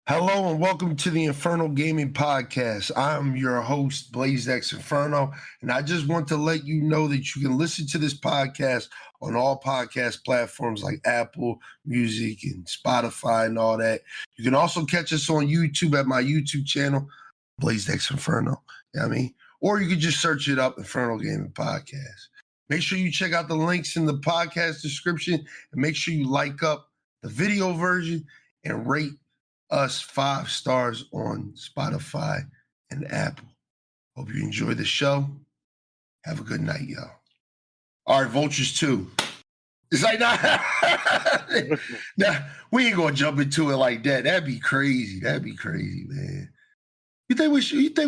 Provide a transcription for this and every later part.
Hello and welcome to the Infernal Gaming Podcast. I'm your host, BLAZEDxENFERNO, and I just want to let you know that you can listen to this podcast on all podcast platforms like Apple Music and Spotify and all that. You can also catch us on YouTube at my YouTube channel, BLAZEDxENFERNO. You know what I mean? Or you can just search it up, Infernal Gaming Podcast. Make sure you check out the links in the podcast description and make sure you like up the video version and rate us 5 stars on Spotify and Apple. Hope you enjoy the show. Have a good night, y'all. All right, Vultures 2. It's like, nah, we ain't gonna jump into it like that. That'd be crazy. That'd be crazy, man. You think we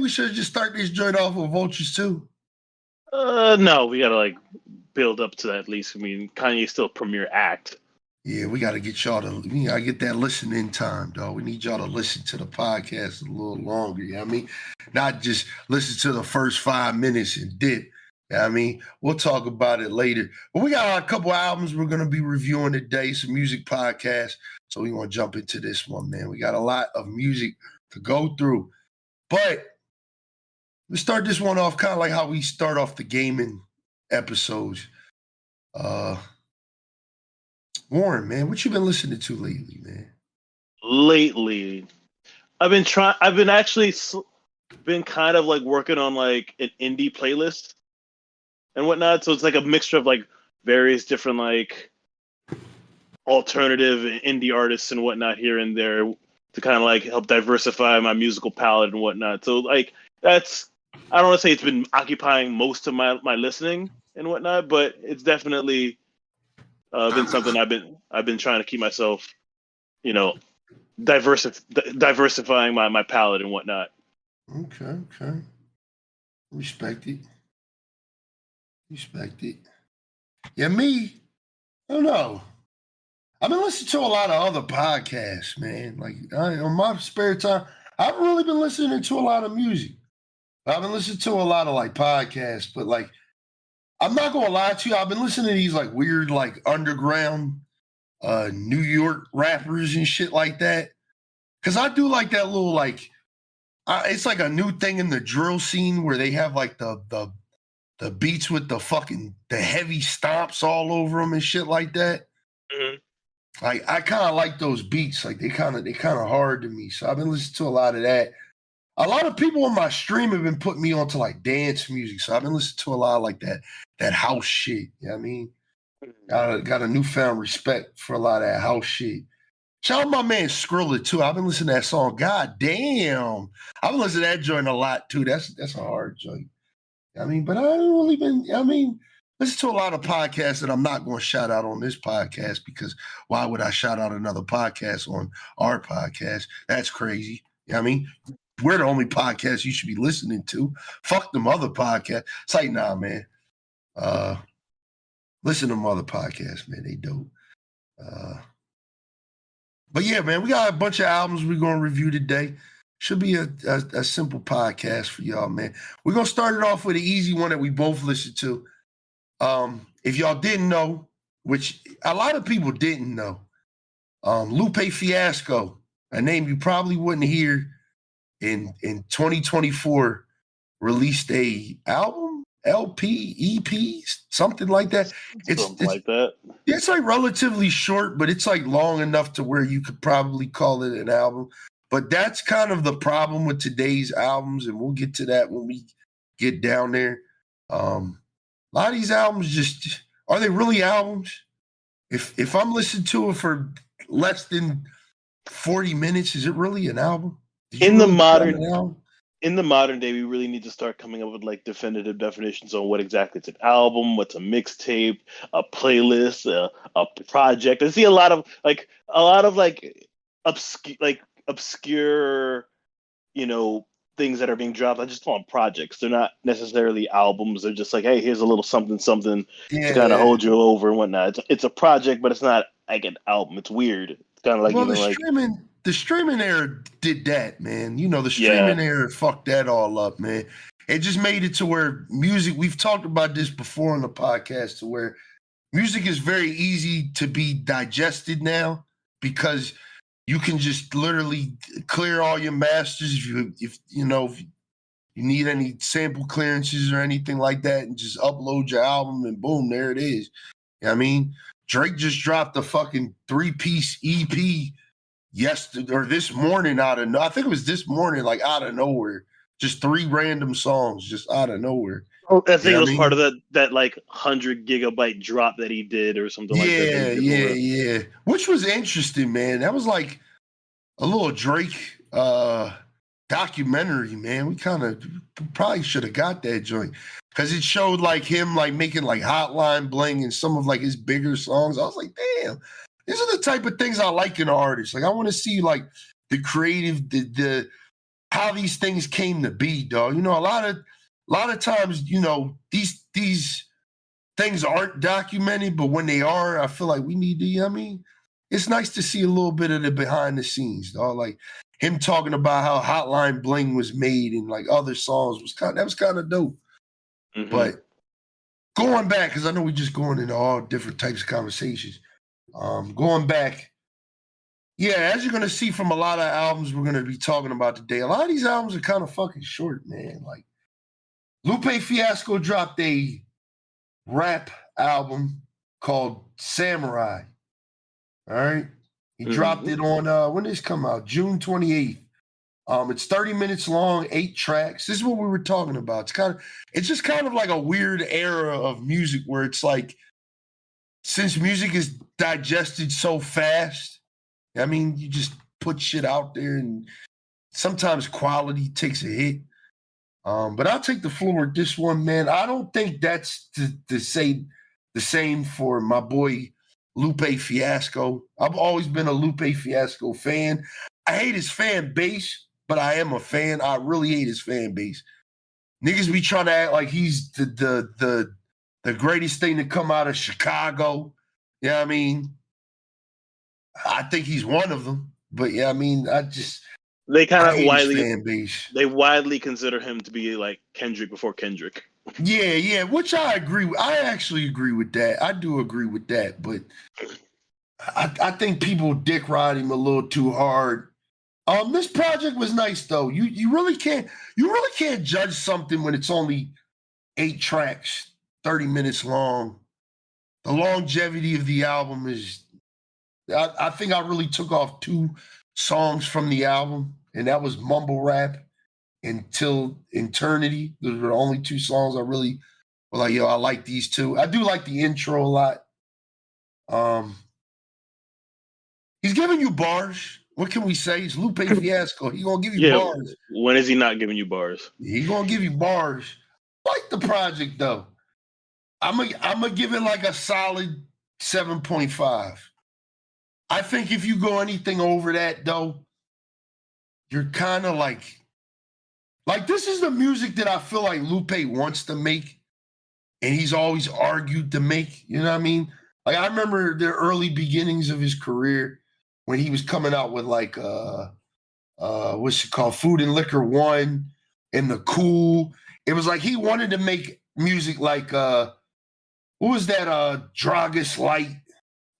should just start this joint off with Vultures 2? No, we gotta build up to that at least. I mean, Kanye's still premier act. Yeah, we gotta get that listening time, dog. We need y'all to listen to the podcast a little longer, you know what I mean? Not just listen to the first 5 minutes and dip. You know what I mean? We'll talk about it later. But we got a couple albums we're gonna be reviewing today, some music podcasts. So we want to jump into this one, man. We got a lot of music to go through. But let's start this one off kind of like how we start off the gaming episodes. Warren, man, what you been listening to lately, man? Lately, I've been kind of working on an indie playlist and whatnot. So it's like a mixture of various different alternative indie artists and whatnot here and there to kind of help diversify my musical palette and whatnot. So that's, I don't want to say it's been occupying most of my listening and whatnot, but it's definitely been something I've been trying to keep myself, diversifying my palette and whatnot. Okay. Respect it. Yeah, me, I don't know. I've been listening to a lot of other podcasts, man. On my spare time, I've really been listening to a lot of music. I've been listening to a lot of podcasts, but I'm not gonna lie to you. I've been listening to these weird underground New York rappers and shit like that. Cause I do like that little it's like a new thing in the drill scene where they have the beats with the heavy stomps all over them and shit like that. Mm-hmm. I kind of like those beats. They kind of hard to me. So I've been listening to a lot of that. A lot of people on my stream have been putting me onto dance music. So I've been listening to a lot of that house shit. You know what I mean? Got a newfound respect for a lot of that house shit. Shout out my man Skrilla too. I've been listening to that song. God damn. I've been listening to that joint a lot too. That's a hard joint. I mean, but I haven't really been, listen to a lot of podcasts that I'm not going to shout out on this podcast because why would I shout out another podcast on our podcast? That's crazy. You know what I mean? We're the only podcast you should be listening to. Fuck them other podcasts. It's like, nah, man. Listen to them other podcasts, man. They dope. But yeah, man, we got a bunch of albums we're going to review today. Should be a simple podcast for y'all, man. We're going to start it off with an easy one that we both listened to. If y'all didn't know, which a lot of people didn't know, Lupe Fiasco, a name you probably wouldn't hear in 2024, released a album, LP, EP, something like that. It's relatively short, but it's long enough to where you could probably call it an album. But that's kind of the problem with today's albums, and we'll get to that when we get down there. A lot of these albums are they really albums? If I'm listening to it for less than 40 minutes, is it really an album? In the modern day, we really need to start coming up with definitive definitions on what exactly it's an album, what's a mixtape, a playlist, a project. I see a lot of obscure, things that are being dropped. I just call them projects. They're not necessarily albums. They're just hey, here's a little something to kind of hold you over and whatnot. It's a project, but it's not an album. It's weird. It's kind of the streaming era did that, man. The streaming era fucked that all up, man. It just made it to where music, we've talked about this before on the podcast, to where music is very easy to be digested now because you can just literally clear all your masters if you need any sample clearances or anything like that, and just upload your album and boom, there it is. You know what I mean, Drake just dropped a fucking 3-piece EP yesterday or this morning I think it was this morning, like out of nowhere. Just 3 random songs just out of nowhere. Oh, I think it was part of that like 100 gigabyte drop that he did or something like that. Yeah. Which was interesting, man. That was like a little Drake documentary, man. We kind of probably should have got that joint because it showed like him like making like Hotline Bling and some of like his bigger songs. I was like, damn, these are the type of things I like in an artist. Like I want to see like the creative, the how these things came to be, dog. You know, a lot of times, these things aren't documented, but when they are, I feel like we need to, I mean, it's nice to see a little bit of the behind the scenes, dog. Like him talking about how Hotline Bling was made and like other songs was kind of dope. Mm-hmm. But going back, because I know we're just going into all different types of conversations. Going back, yeah, as you're gonna see from a lot of albums we're gonna be talking about today, a lot of these albums are kind of fucking short, man. Like Lupe Fiasco dropped a rap album called Samurai. All right. He dropped it on when did this come out? June 28th. It's 30 minutes long, 8 tracks. This is what we were talking about. It's just kind of like a weird era of music where it's like, since music is digested so fast, I mean, you just put shit out there and sometimes quality takes a hit. But I'll take the floor with this one, man. I don't think that's to say the same for my boy Lupe Fiasco. I've always been a Lupe Fiasco fan. I hate his fan base, but I am a fan. I really hate his fan base. Niggas be trying to act like he's the greatest thing to come out of Chicago. Yeah, you know what I mean, I think he's one of them. But yeah, I mean, they kind of widely consider him to be like Kendrick before Kendrick. Yeah, which I agree with. I actually agree with that. I do agree with that, but I think people dick ride him a little too hard. This project was nice though. You really can't judge something when it's only 8 tracks, 30 minutes long. The longevity of the album is. I think I really took off 2 songs from the album, and that was Mumble Rap Until Eternity. Those were the only 2 songs I really were like, yo, I like these 2. I do like the intro a lot. He's giving you bars. What can we say? It's Lupe Fiasco. He's gonna give you bars. When is he not giving you bars? He's gonna give you bars. Like the project though. I'm gonna give it like a solid 7.5. I think if you go anything over that though, you're kind of like this is the music that I feel like Lupe wants to make, and he's always argued to make. You know what I mean? Like I remember the early beginnings of his career when he was coming out with like what's it called, Food and Liquor 1 and The Cool. It was like he wanted to make music like what was that Dragus Light,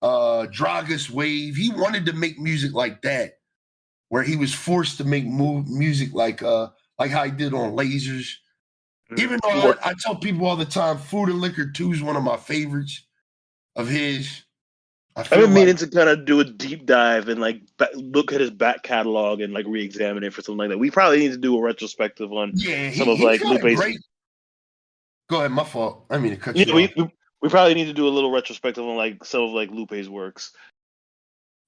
Dragus Wave. He wanted to make music like that, where he was forced to make music like how he did on Lasers. Even though I tell people all the time, Food and Liquor 2 is one of my favorites of his. I've been meaning to kind of do a deep dive and like look at his back catalog and like re-examine it for something like that. We probably need to do a retrospective on some of like Lupe's. Go ahead, my fault. I mean to cut you off. We probably need to do a little retrospective on like some of like Lupe's works.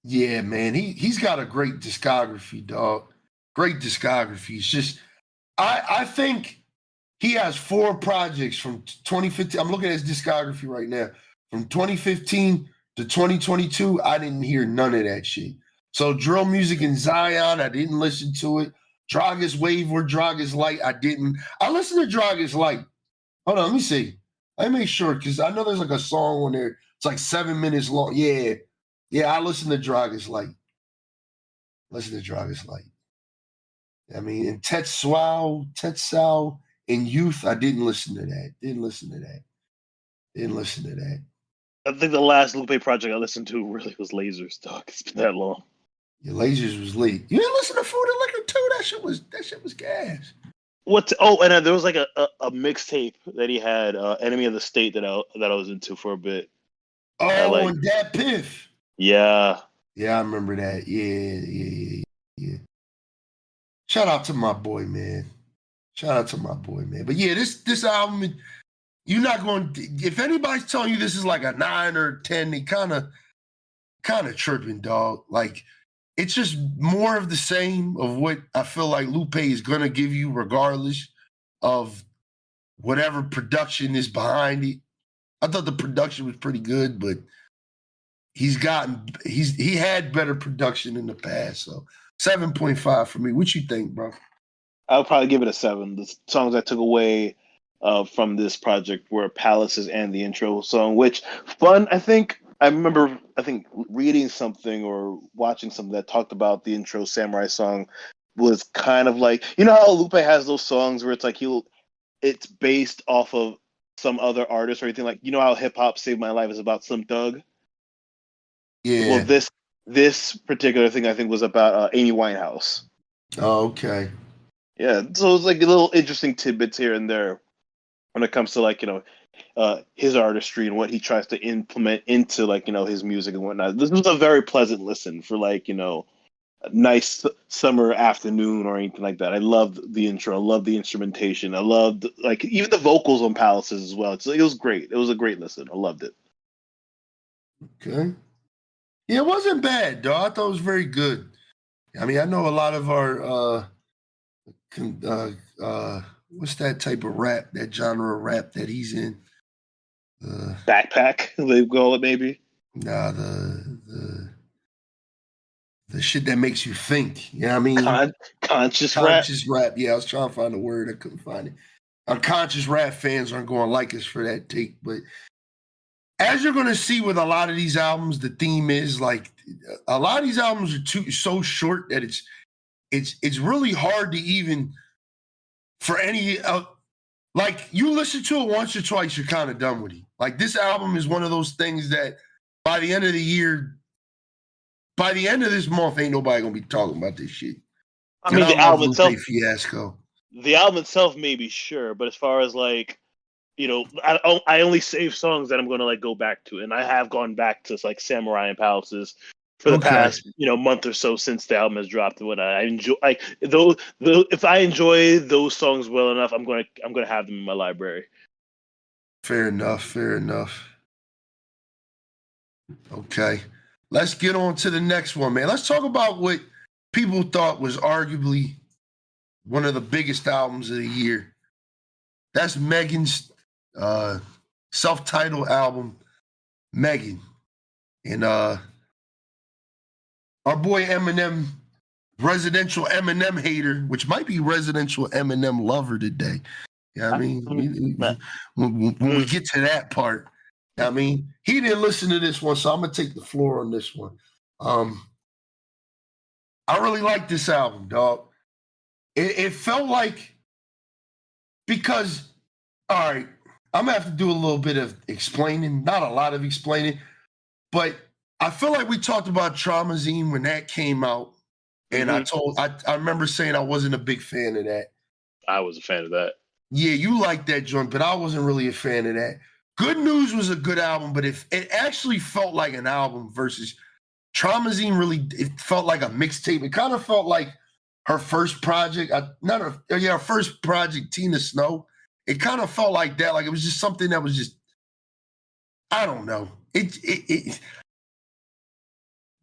Yeah, man, he's got a great discography, dog. Great discography. It's just I think he has 4 projects from 2015. I'm looking at his discography right now. From 2015 to 2022, I didn't hear none of that shit. So Drill Music in Zion, I didn't listen to it. Dragus Wave or Dragus Light, I didn't. I listened to Dragus Light. Hold on, let me see. Let me make sure, because I know there's like a song on there. It's like 7 minutes long. Yeah, I listened to Dragus Light. I mean, and Tetsal, and Youth, I didn't listen to that. Didn't listen to that. I think the last Lupe project I listened to really was Lasers, dog. It's been that long. Your Lasers was lit. You didn't listen to Food and Liquor too? That shit was gas. And there was like a mixtape that he had, Enemy of the State, that I was into for a bit. Oh, and that Piff. Yeah. Yeah, I remember that. Yeah. Shout out to my boy, man. But yeah, this album, you're not going to, if anybody's telling you this is like a 9 or 10, they kind of tripping, dog. Like, it's just more of the same of what I feel like Lupe is going to give you regardless of whatever production is behind it. I thought the production was pretty good, but he had better production in the past. So 7.5 for me. What you think, bro? I would probably give it a 7. The songs I took away from this project were Palaces and the intro song, which fun. I remember reading something or watching something that talked about the intro Samurai song was kind of like, you know how Lupe has those songs where it's like it's based off of some other artist or anything, like, you know how Hip Hop Saved My Life is about Slim Thug? Yeah. Well, this particular thing I think was about Amy Winehouse. Oh, okay. Yeah, so it's like a little interesting tidbits here and there when it comes to, like, his artistry and what he tries to implement into, like, his music and whatnot. This was a very pleasant listen for, like, a nice summer afternoon or anything like that. I loved the intro. I loved the instrumentation. I loved, like, even the vocals on Palaces as well. It was great. It was a great listen. I loved it. Okay. Yeah, it wasn't bad, though. I thought it was very good. I mean, I know a lot of our what's that type of rap, that genre of rap that he's in? Backpack, they call it, maybe. Nah, the shit that makes you think. You know what I mean? Conscious rap. Yeah, I was trying to find a word. I couldn't find it. Our conscious rap fans aren't going to like us for that take, but as you're going to see with a lot of these albums, the theme is like a lot of these albums are so short that it's really hard to even for any like you listen to it once or twice, you're kind of done with it. Like this album is one of those things that by the end of the year, by the end of this month, ain't nobody gonna be talking about this shit. I mean, the album itself, fiasco. The album itself, maybe, sure, but as far as, like, I only save songs that I'm going to, like, go back to, and I have gone back to, like, Samurai and Palaces for the past month or so since the album has dropped. And when I enjoy, like, if I enjoy those songs well enough, I'm gonna have them in my library. Fair enough. Okay, let's get on to the next one, man. Let's talk about what people thought was arguably one of the biggest albums of the year. That's Megan's self-titled album, Megan. And our boy Eminem, residential Eminem hater, which might be residential Eminem lover today. Yeah, I mean, when we get to that part, I mean, he didn't listen to this one, so I'm gonna take the floor on this one. I really like this album, dog. It felt like, because, all right, I'm gonna have to do a little bit of explaining, not a lot of explaining, but I feel like we talked about Traumazine when that came out, and I remember saying I wasn't a big fan of that. I was a fan of that. Yeah, you liked that joint, but I wasn't really a fan of that. Good News was a good album, but it actually felt like an album versus Traumazine. Really, it felt like a mixtape. It kind of felt like her first project, her first project, Tina Snow. It kind of felt like that. Like it was just something that was just, I don't know.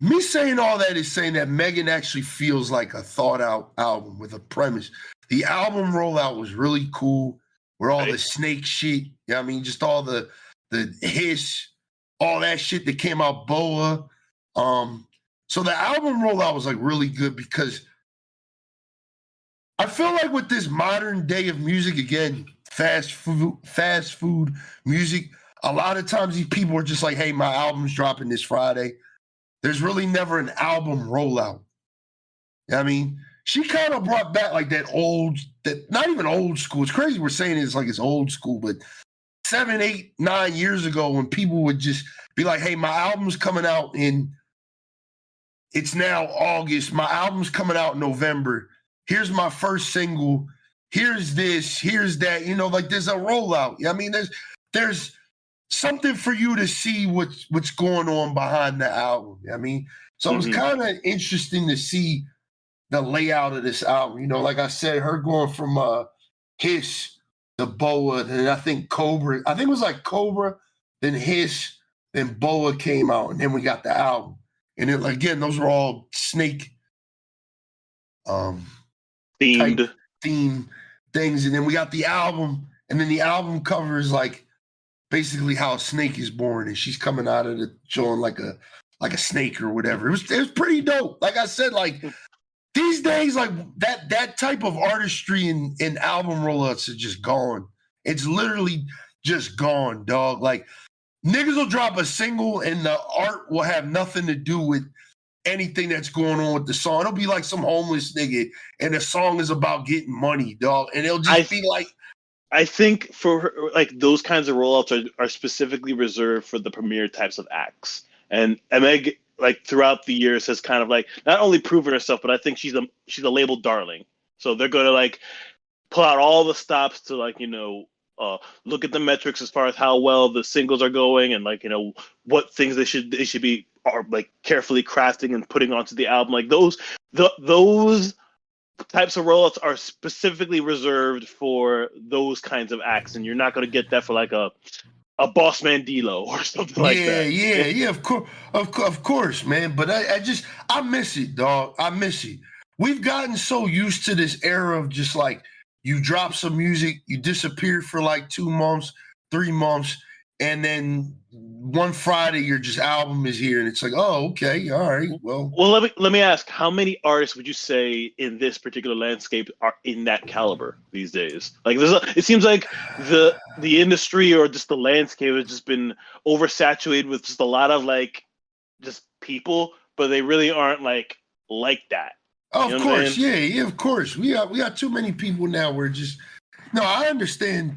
Me saying all that is saying that Megan actually feels like a thought out album with a premise. The album rollout was really cool. Where all the snake shit, you know what I mean, just all the hiss, all that shit that came out, Boa. So the album rollout was like really good because I feel like with this modern day of music, again, fast food music, a lot of times these people are just like, hey, my album's dropping this Friday. There's really never an album rollout. You know what I mean? She kind of brought back like that not even old school. It's crazy we're saying it's like it's old school, but 7, 8, 9 years ago when people would just be like, hey, my album's coming out in it's now August. My album's coming out in November. Here's my first single. Here's this. Here's that. You know, like there's a rollout. I mean, there's something for you to see what's going on behind the album. I mean, so it was kind of interesting to see the layout of this album. You know, like I said, her going from Hiss to Boa, and I think Cobra. I think it was like Cobra, then Hiss, then Boa came out, and then we got the album. And then again, those were all snake themed theme things. And then we got the album, and then the album cover is like basically how a snake is born, and she's coming out of it showing like a snake or whatever. It was pretty dope. Like I said, like these days, like that type of artistry in album rollouts is just gone. It's literally just gone, dog. Like niggas will drop a single and the art will have nothing to do with anything that's going on with the song. It'll be like some homeless nigga and the song is about getting money, dog. And it'll just be like, I think for her, like those kinds of rollouts are specifically reserved for the premier types of acts. And Meg, like throughout the years, has kind of like not only proven herself, but I think she's a label darling. So they're gonna like pull out all the stops to like, you know, look at the metrics as far as how well the singles are going and like, you know, what things they should be are like carefully crafting and putting onto the album. Like those types of rollouts are specifically reserved for those kinds of acts, and you're not going to get that for like a Boss Man D-Lo or something like that. Yeah, of course, man. But I miss it, dog. I miss it. We've gotten so used to this era of just like you drop some music, you disappear for like 2 months, 3 months, and then one Friday your just album is here, and it's like, oh, okay, all right, well. Let me ask, how many artists would you say in this particular landscape are in that caliber these days? Like, it seems like the industry or just the landscape has just been oversaturated with just a lot of like just people, but they really aren't like that. Oh, of course, yeah, of course. We got too many people now. We're just no. I understand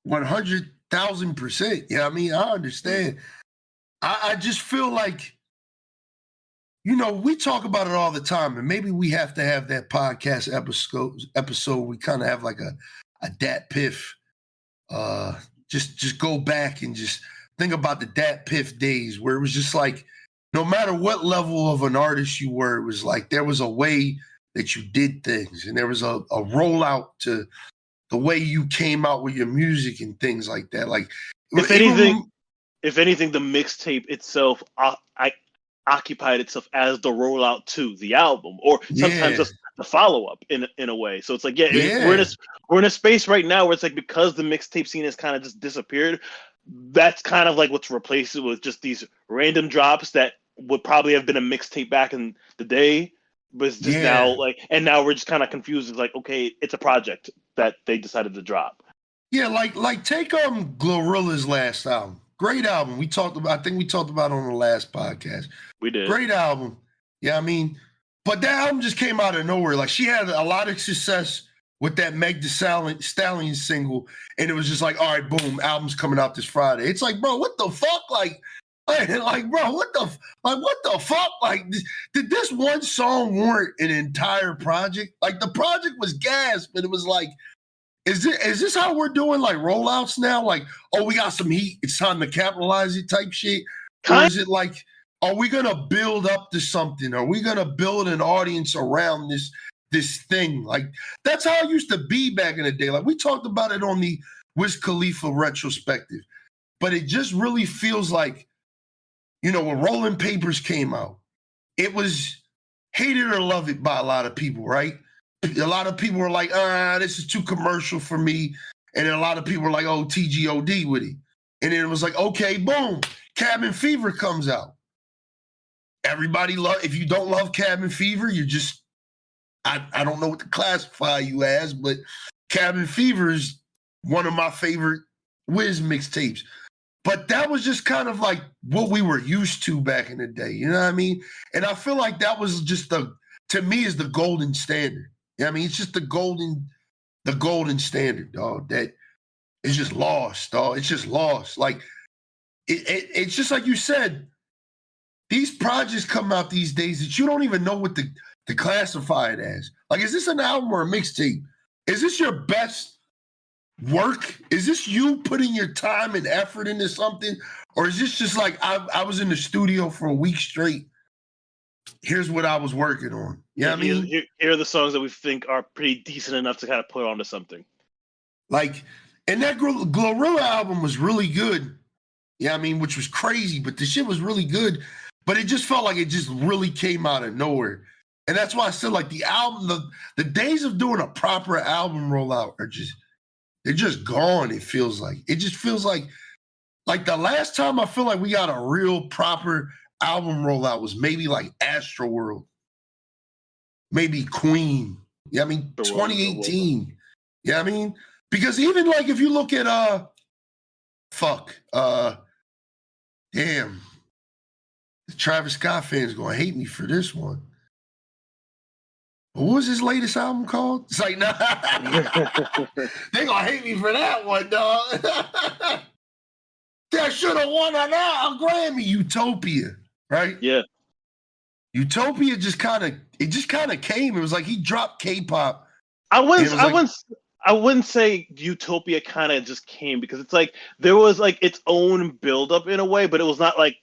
100,000%. Yeah, I mean, I understand. I just feel like, you know, we talk about it all the time, and maybe we have to have that podcast episode. We kind of have like a Dat Piff. Just go back and just think about the Dat Piff days where it was just like, no matter what level of an artist you were, it was like there was a way that you did things, and there was a rollout to the way you came out with your music and things like that. Like, if anything, the mixtape itself occupied itself as the rollout to the album, or sometimes just the follow up in a way. So it's like, we're in a space right now where it's like, because the mixtape scene has kind of just disappeared, that's kind of like what's replaced it with just these random drops that would probably have been a mixtape back in the day, but it's just now like, and now we're just kind of confused. It's like, okay, it's a project that they decided to drop. Yeah, like take Glorilla's last album. Great album. I think we talked about it on the last podcast. We did. Great album. Yeah, I mean, but that album just came out of nowhere. Like, she had a lot of success with that Meg Thee Stallion single, and it was just like, all right, boom, album's coming out this Friday. It's like, bro, what the fuck? Like bro, what the fuck? Like, did this one song warrant an entire project? Like, the project was gas, but it was like, is this how we're doing like rollouts now? Like, oh, we got some heat, it's time to capitalize it type shit? Or is it like, are we gonna build up to something? Are we gonna build an audience around this thing? Like, that's how it used to be back in the day. Like, we talked about it on the Wiz Khalifa retrospective, but it just really feels like, you know, when Rolling Papers came out, it was hated or love it by a lot of people, right? A lot of people were like, this is too commercial for me. And then a lot of people were like, oh, TGOD with it. And then it was like, okay, boom, Cabin Fever comes out. Everybody if you don't love Cabin Fever, you're just, I don't know what to classify you as, but Cabin Fever is one of my favorite Wiz mixtapes. But that was just kind of like what we were used to back in the day. You know what I mean? And I feel like that was just to me, is the golden standard. You know what I mean? It's just the golden standard, dog, that is just lost, dog. It's just lost. Like, it's just like you said, these projects come out these days that you don't even know what to classify it as. Like, is this an album or a mixtape? Is this your best work? Is this you putting your time and effort into something? Or is this just like, I was in the studio for a week straight. Here's what I was working on. You know what I mean? Here are the songs that we think are pretty decent enough to kind of put onto something. Like, and that Glorilla album was really good. Yeah, I mean, which was crazy, but the shit was really good. But it just felt like it just really came out of nowhere. And that's why I said, like, the album, the days of doing a proper album rollout they're just gone, it feels like. It just feels like the last time I feel like we got a real proper album rollout was maybe like Astroworld. Maybe Queen. Yeah, I mean, 2018. Yeah, I mean, because even like if you look at damn, the Travis Scott fans gonna hate me for this one. What was his latest album called? It's like, nah, they gonna hate me for that one, dog. That should have won a Grammy. Utopia, right? Yeah. Utopia just kind of came. It was like he dropped K-pop. I wouldn't say Utopia kind of just came, because it's like there was like its own buildup in a way, but it was not like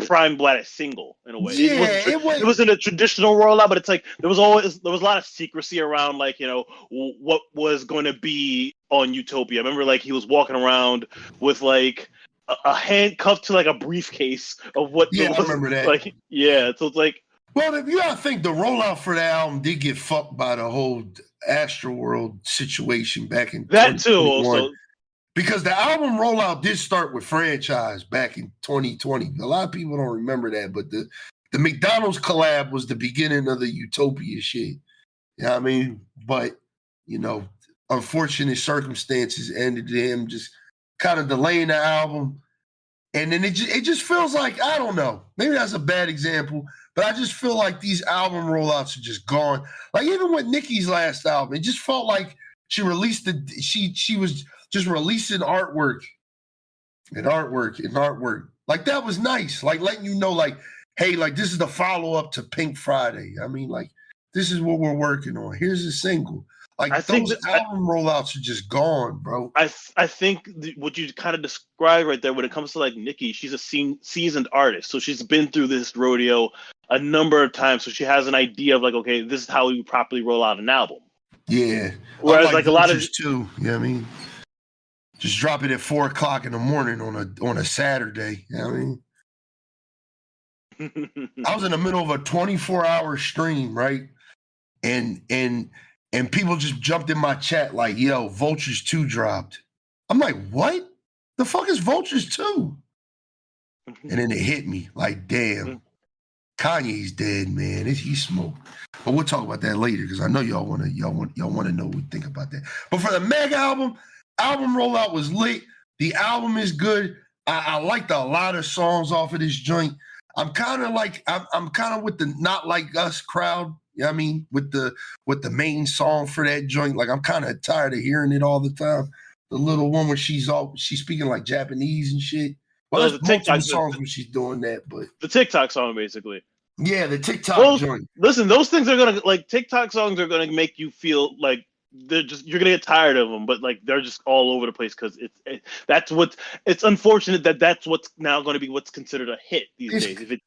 prime Black single in a way. Yeah, it wasn't a traditional rollout, but it's like there was a lot of secrecy around, like, you know, what was going to be on Utopia. I remember like he was walking around with like a handcuff to like a briefcase of what. Yeah, I remember that. Like, yeah, so it's like. Well, if you gotta think, the rollout for the album did get fucked by the whole Astroworld situation back in that too. Also, because the album rollout did start with Franchise back in 2020. A lot of people don't remember that, but the McDonald's collab was the beginning of the Utopia shit. You know what I mean? But, you know, unfortunate circumstances ended him just kind of delaying the album. And then it just feels like, I don't know, maybe that's a bad example, but I just feel like these album rollouts are just gone. Like even with Nicki's last album, it just felt like she released she was just releasing artwork. Like that was nice. Like letting you know, like, hey, like this is the follow-up to Pink Friday. I mean, like, this is what we're working on. Here's a single. Like those album rollouts are just gone, bro. I think what you kind of described right there, when it comes to like Nicki, she's a seasoned artist, so she's been through this rodeo a number of times, so she has an idea of like, okay, this is how we properly roll out an album. Yeah. Whereas like a lot of too, you know what I mean? Just drop it at 4:00 in the morning on a Saturday. You know what I mean? I was in the middle of a 24-hour stream, right? And people just jumped in my chat like, yo, Vultures 2 dropped. I'm like, what? The fuck is Vultures 2? And then it hit me like, damn, Kanye's dead, man. He smoked. But we'll talk about that later, because I know y'all want to know what we think about that. But for the Meg album rollout was lit. The album is good. I liked a lot of songs off of this joint. I'm kind of with the Not Like Us crowd. You know what I mean? With the main song for that joint. Like, I'm kind of tired of hearing it all the time. The little one where she's speaking like Japanese and shit. Well, there's multiple songs where she's doing that, but the TikTok song, basically. Yeah, the TikTok joint. Listen, those things are gonna, like, TikTok songs are gonna make you feel like you're gonna get tired of them, but like they're just all over the place, because it's unfortunate that's what's now going to be what's considered a hit these days. If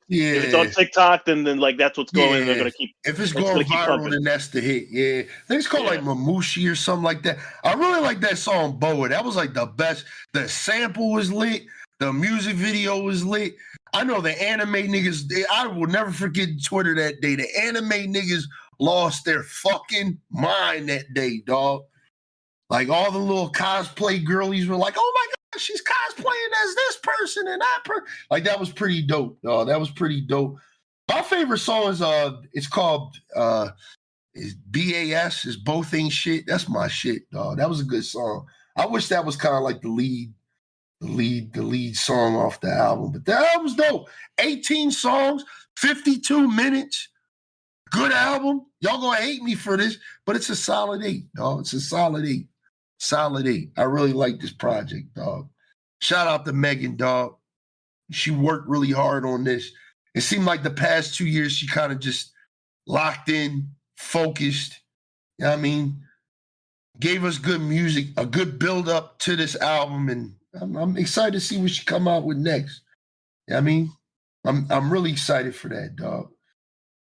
it's on TikTok, then like that's what's going. Yeah. They're gonna keep. If it's going viral, then that's the hit. Yeah, I think it's called like Mamushi or something like that. I really like that song Boa. That was like the best. The sample was lit. The music video was lit. I know the anime niggas. I will never forget Twitter that day. The anime niggas lost their fucking mind that day, dog. Like all the little cosplay girlies were like, "Oh my god, she's cosplaying as this person and that person." Like that was pretty dope, dog. That was pretty dope. My favorite song is it's called is BAS, is Both Ain't Shit. That's my shit, dog. That was a good song. I wish that was kind of like the lead song off the album, but the album's dope. 18 songs, 52 minutes. Good album. Y'all gonna hate me for this, but it's a solid 8, dog. It's a solid 8. Solid 8. I really like this project, dog. Shout out to Megan, dog. She worked really hard on this. it seemed like the past 2 years she kind of just locked in, focused. You know what I mean? Gave us good music, a good build up to this album, and I'm excited to see what she come out with next. You know what I mean? I'm really excited for that, dog.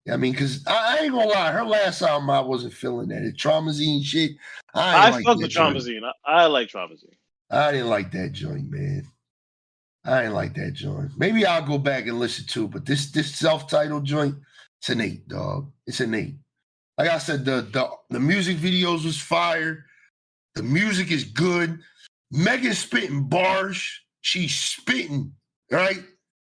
You know what I mean, because I ain't gonna lie, her last album I wasn't feeling that. It Traumazine shit. I ain't like fuck that with joint. Traumazine. I like Traumazine. I didn't like that joint, man. I ain't like that joint. Maybe I'll go back and listen to it, but this self-titled joint, it's an 8, dog. It's an 8. Like I said, the music videos was fire. The music is good. Megan's spitting bars. She's spitting, right?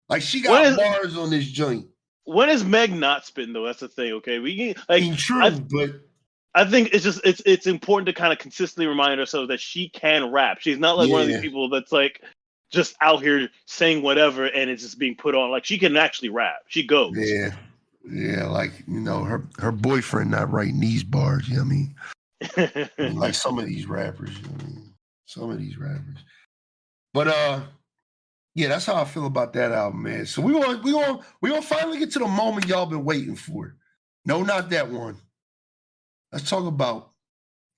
Like she got bars on this joint. When is Meg not spitting though? That's the thing. Okay, we can like. True, but I think it's just it's important to kind of consistently remind ourselves that she can rap. She's not like one of these people that's like just out here saying whatever and it's just being put on. Like she can actually rap. She goes. Yeah, like her boyfriend not writing these bars. You know what I mean? Like some of these rappers. You know what I mean? Some of these rappers. But yeah, that's how I feel about that album, man. So we gonna finally get to the moment y'all been waiting for. No, not that one. Let's talk about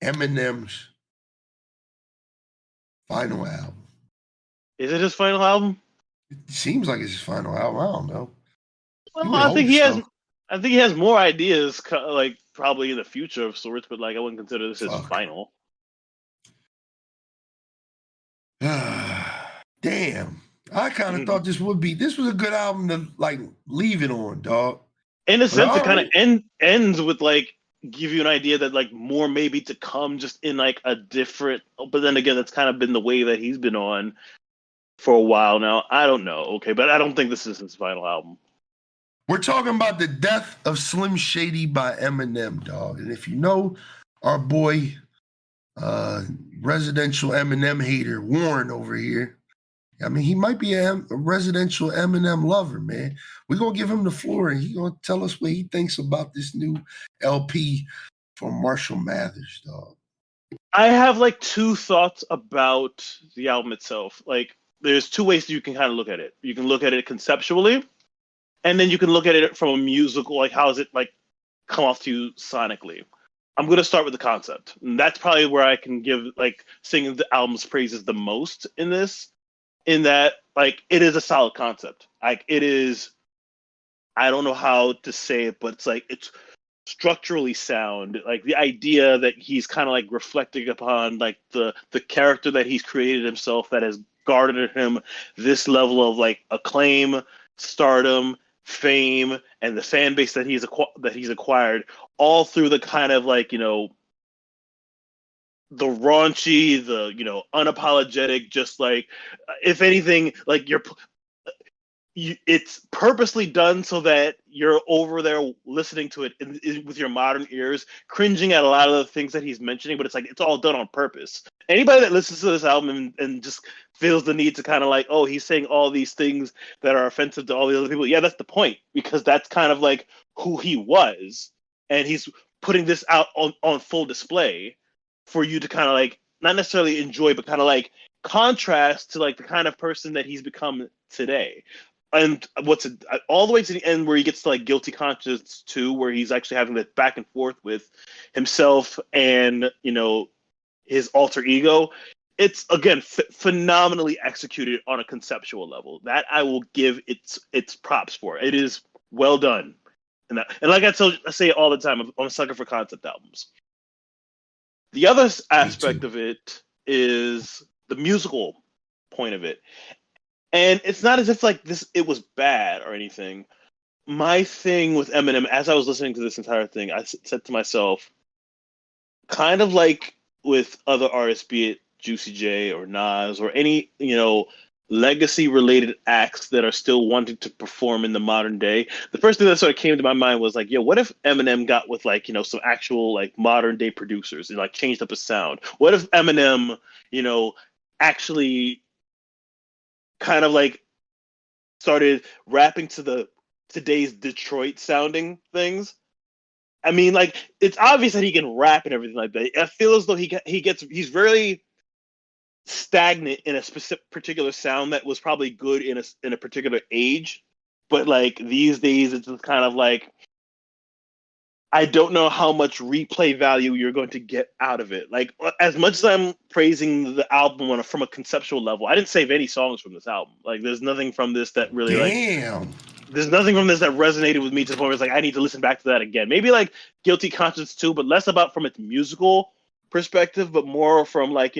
Eminem's final album. Is it his final album? It seems like it's his final album. I don't know. Well, I think he has. I think he has more ideas, like probably in the future of sorts, but like I wouldn't consider this his final. Damn. I kind of thought this was a good album to like leave it on, dog. In a sense, it kind of ends with like give you an idea that like more maybe to come, just in like a different. But then again, that's kind of been the way that he's been on for a while now. I don't know, okay, but I don't think this is his final album. We're talking about the death of Slim Shady by Eminem, dog. And if you know our boy, residential Eminem hater Warren over here, I mean, he might be a residential Eminem lover, man. We're going to give him the floor, and he's going to tell us what he thinks about this new LP from Marshall Mathers, dog. I have, like, 2 thoughts about the album itself. Like, there's 2 ways you can kind of look at it. You can look at it conceptually, and then you can look at it from a musical, like, how does it, like, come off to you sonically? I'm going to start with the concept. And that's probably where I can give, like, singing the album's praises the most in this. In that, like, it is a solid concept. Like, it is, I don't know how to say it, but it's like, it's structurally sound. Like, the idea that he's kind of like reflecting upon, like, the character that he's created himself that has garnered him this level of, like, acclaim, stardom, fame, and the fan base that he's acquired, all through the kind of, like, you know, the raunchy, the, you know, unapologetic, just like, if anything, like it's purposely done so that you're over there listening to it with your modern ears, cringing at a lot of the things that he's mentioning, but it's like, it's all done on purpose. Anybody that listens to this album and just feels the need to kind of like, oh, he's saying all these things that are offensive to all the other people. Yeah, that's the point, because that's kind of like who he was. And he's putting this out on full display for you to kind of like, not necessarily enjoy, but kind of like contrast to like the kind of person that he's become today. And all the way to the end where he gets to like Guilty Conscience 2, where he's actually having that back and forth with himself and, you know, his alter ego. It's, again, phenomenally executed on a conceptual level. That I will give its props for. It is well done. And like I say all the time, I'm a sucker for concept albums. The other aspect of it is the musical point of it. And it's not as if like it was bad or anything. My thing with Eminem, as I was listening to this entire thing, I said to myself, kind of like with other artists, be it Juicy J or Nas or any, you know, legacy related acts that are still wanting to perform in the modern day, the first thing that sort of came to my mind was like, yo, what if Eminem got with like, you know, some actual like modern day producers and like changed up his sound? What if Eminem, you know, actually kind of like started rapping to today's Detroit sounding things? I mean, like, it's obvious that he can rap and everything like that. I feel as though he's very stagnant in a particular sound that was probably good in a particular age But like these days, it's just kind of like I don't know how much replay value you're going to get out of it. Like as much as I'm praising the album from a conceptual level, I didn't save any songs from this album. Like there's nothing from this that really like Damn. there's nothing from this that resonated with me to the point where it's like I need to listen back to that again. Maybe like Guilty Conscience too, but less about from its musical perspective, but more from like,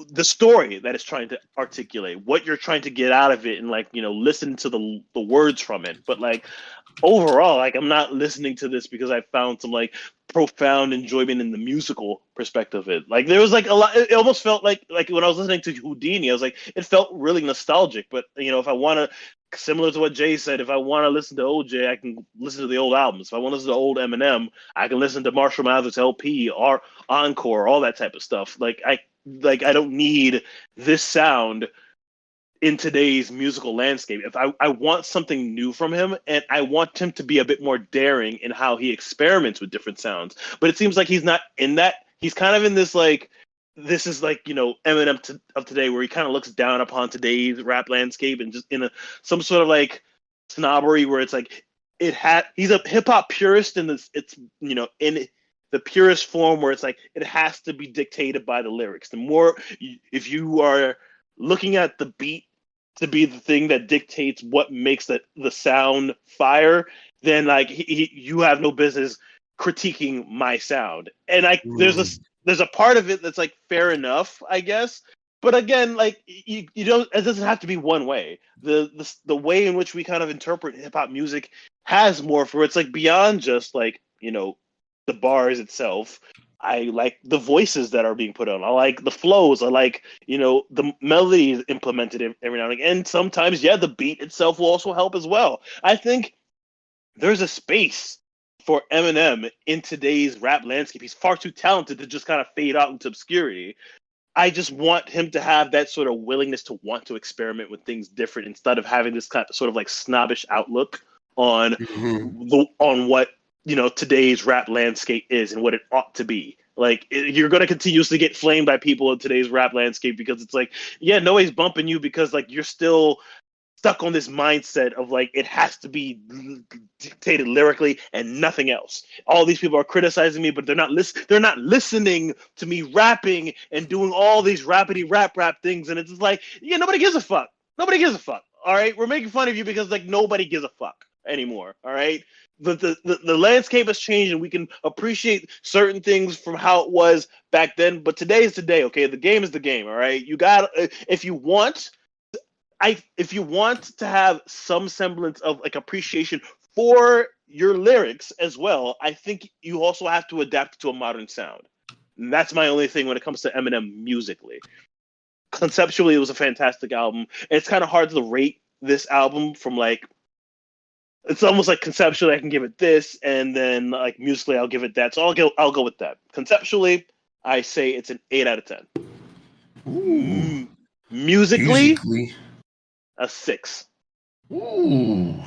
the story that it's trying to articulate, what you're trying to get out of it, and like, listen to the words from it. But like overall, like I'm not listening to this because I found some like profound enjoyment in the musical perspective of it. Like there was like a lot. It almost felt like when I was listening to Houdini, I was like, it felt really nostalgic. But if I want to, similar to what Jay said, if I want to listen to OJ, I can listen to the old albums. If I want to listen to old Eminem, I can listen to Marshall Mathers LP or Encore, all that type of stuff. Like I don't need this sound in today's musical landscape. If I want something new from him, and I want him to be a bit more daring in how he experiments with different sounds. But it seems like he's not in that. He's kind of in this like, this is like, Eminem of today, where he kind of looks down upon today's rap landscape and just in some sort of like snobbery where it's like he's a hip hop purist in this. It's in the purest form where it's like it has to be dictated by the lyrics. The more if you are looking at the beat to be the thing that dictates what makes the sound fire, then like you have no business critiquing my sound. And like there's a part of it that's like fair enough, I guess. But again, like you don't, it doesn't have to be one way. The way in which we kind of interpret hip hop music has more for it's like beyond just like, the bars itself. I like the voices that are being put on. I like the flows. I like, the melodies implemented every now and again. And sometimes, the beat itself will also help as well. I think there's a space for Eminem in today's rap landscape. He's far too talented to just kind of fade out into obscurity. I just want him to have that sort of willingness to want to experiment with things different instead of having this kind of sort of like snobbish outlook on on what today's rap landscape is and what it ought to be. Like you're going to continuously get flamed by people in today's rap landscape because it's like, nobody's bumping you because like you're still stuck on this mindset of like it has to be dictated lyrically and nothing else. All these people are criticizing me, but they're not listening to me rapping and doing all these rapidy rap things. And it's just like, nobody gives a fuck. Nobody gives a fuck. All right, we're making fun of you because like nobody gives a fuck anymore. All right. The landscape has changed and we can appreciate certain things from how it was back then, but today is today. Okay, the game is the game. All right, you got if you want to have some semblance of like appreciation for your lyrics as well, I think you also have to adapt to a modern sound. And that's my only thing when it comes to Eminem musically. Conceptually, it was a fantastic album. It's kind of hard to rate this album from like. It's almost like conceptually I can give it this, and then like musically I'll give it that. So I'll go with that. Conceptually, I say it's an 8 out of 10. Ooh. Musically, a 6. Ooh.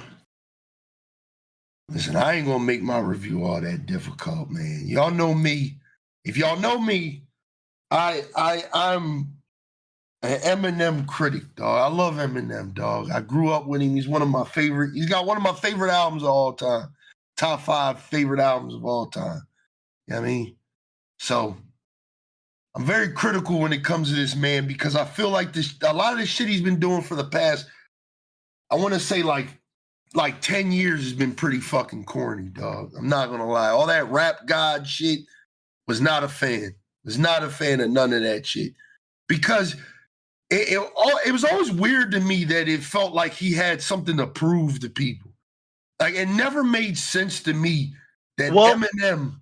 Listen, I ain't gonna make my review all that difficult, man. Y'all know me. If y'all know me, I'm an Eminem critic, dog. I love Eminem, dog. I grew up with him. He's one of my favorite. He's got one of my favorite albums of all time. Top 5 favorite albums of all time. You know what I mean? So I'm very critical when it comes to this man because I feel like a lot of this shit he's been doing for the past, I want to say like 10 years has been pretty fucking corny, dog. I'm not gonna lie. All that rap god shit was not a fan. Was not a fan of none of that shit because. It was always weird to me that it felt like he had something to prove to people. Like it never made sense to me that Eminem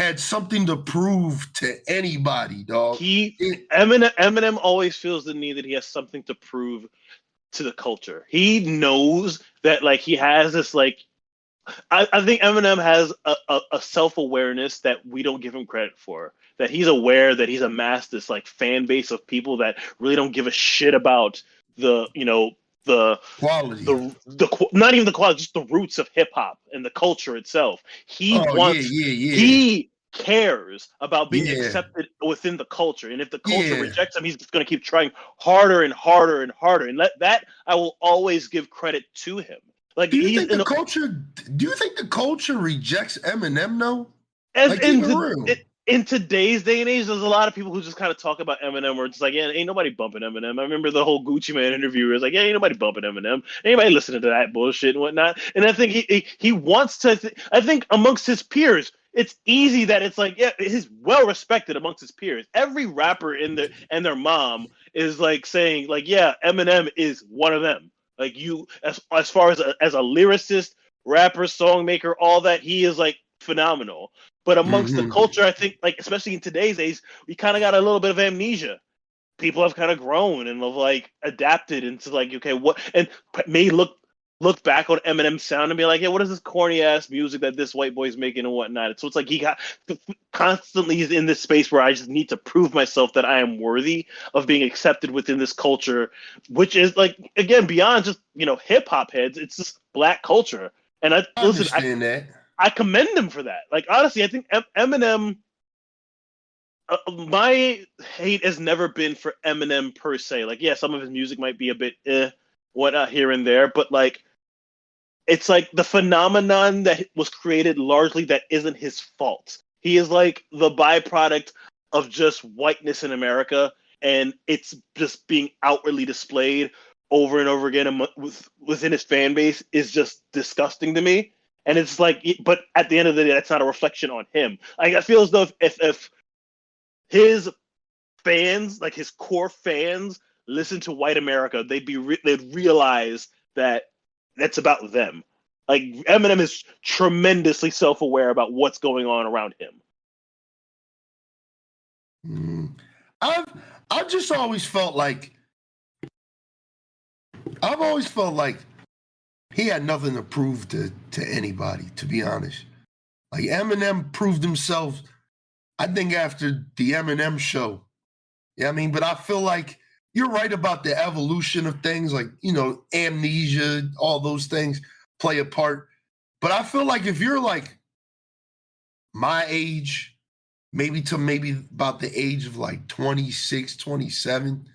had something to prove to anybody, dog. Eminem always feels the need that he has something to prove to the culture. He knows that like he has this like I think Eminem has a self-awareness that we don't give him credit for. That he's aware that he's amassed this like fan base of people that really don't give a shit about the quality, not even the quality, just the roots of hip hop and the culture itself. He cares about being Yeah. accepted within the culture. And if the culture Yeah. rejects him, he's just going to keep trying harder and harder and harder. And that I will always give credit to him. Like, Do you think the culture rejects Eminem though? as Like, keep it real. in today's day and age, there's a lot of people who just kind of talk about Eminem where it's like, yeah, ain't nobody bumping Eminem. I remember the whole Gucci Man interview where it's like, yeah, ain't nobody bumping Eminem. Anybody listening to that bullshit and whatnot. And I think he wants to, I think amongst his peers, it's easy that it's like, yeah, he's well respected amongst his peers. Every rapper and their mom is like saying like, yeah, Eminem is one of them. Like, you, as far as a lyricist, rapper, songmaker, all that, he is like phenomenal. But amongst the culture, I think, like, especially in today's age, we kind of got a little bit of amnesia. People have kind of grown and have like adapted into like, okay, what, and may look back on Eminem's sound and be like, yeah, what is this corny ass music that this white boy's making and whatnot? So it's like he got constantly in this space where I just need to prove myself that I am worthy of being accepted within this culture, which is like, again, beyond just, hip hop heads. It's just black culture. And I understand that. I commend him for that. Like, honestly, I think Eminem, my hate has never been for Eminem per se. Like, yeah, some of his music might be a bit whatnot here and there, but like, it's like the phenomenon that was created largely that isn't his fault. He is like the byproduct of just whiteness in America, and it's just being outwardly displayed over and over again within his fan base is just disgusting to me. And it's like, but at the end of the day, that's not a reflection on him. Like, I feel as though if his fans, like his core fans, listen to white America, they'd realize that that's about them. Like, Eminem is tremendously self-aware about what's going on around him. I've just always felt like he had nothing to prove to anybody, to be honest. Like, Eminem proved himself, I think, after the Eminem show. Yeah, I mean, but I feel like you're right about the evolution of things, like, amnesia, all those things play a part. But I feel like if you're like my age, maybe about the age of like 26, 27,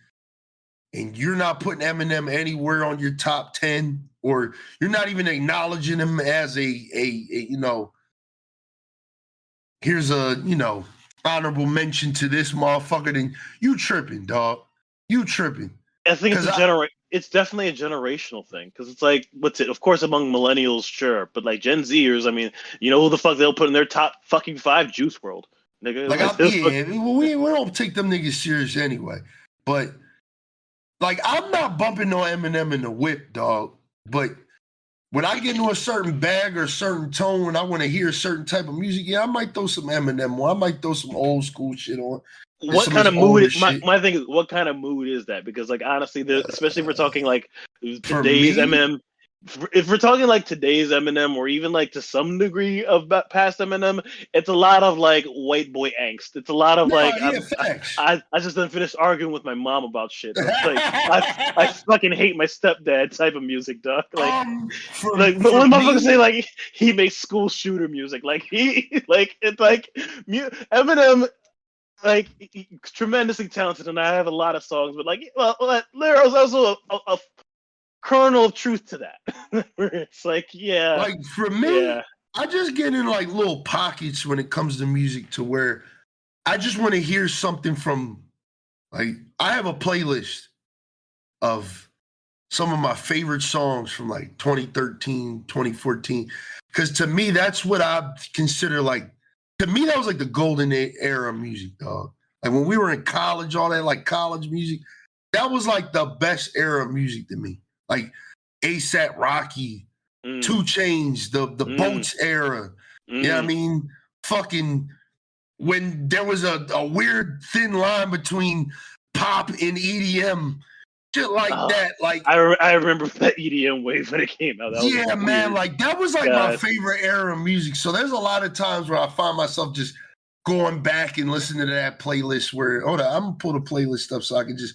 and you're not putting Eminem anywhere on your top 10, or you're not even acknowledging him as here's a, honorable mention to this motherfucker, then you tripping, dog. You tripping. I think it's definitely a generational thing, because it's like, of course, among millennials, sure, but like Gen Zers, I mean, who the fuck they'll put in their top fucking 5? Juice WRLD, nigga. Like, we don't take them niggas serious anyway. But like, I'm not bumping no Eminem in the whip, dog. But when I get into a certain bag or a certain tone, when I want to hear a certain type of music, yeah, I might throw some Eminem on. I might throw some old school shit on. What kind of mood? My thing is, what kind of mood is that? Because, like, honestly, especially if we're talking like today's Eminem, if we're talking like today's Eminem, or even like to some degree of past Eminem, it's a lot of like white boy angst. It's a lot of I just done finished arguing with my mom about shit. So it's like I fucking hate my stepdad type of music, dog. Like, when motherfuckers say like he makes school shooter music, like it's like Eminem. Like, tremendously talented, and I have a lot of songs, but like, there's also a kernel of truth to that. Where it's like, yeah. Like, for me, yeah. I just get in like little pockets when it comes to music, to where I just want to hear something from, like, I have a playlist of some of my favorite songs from like 2013, 2014. Because to me, that's what I consider like, to me, that was like the golden era of music, dog. Like, when we were in college, all that like college music, that was like the best era of music to me. Like A$AP Rocky, 2 Chainz, the Boats era. Yeah, I mean, fucking when there was a weird thin line between pop and EDM, shit like that. Like, I remember that EDM wave when it came out. That was man, like that was like my favorite era of music. So there's a lot of times where I find myself just going back and listening to that playlist where, I'm gonna pull the playlist up so I can just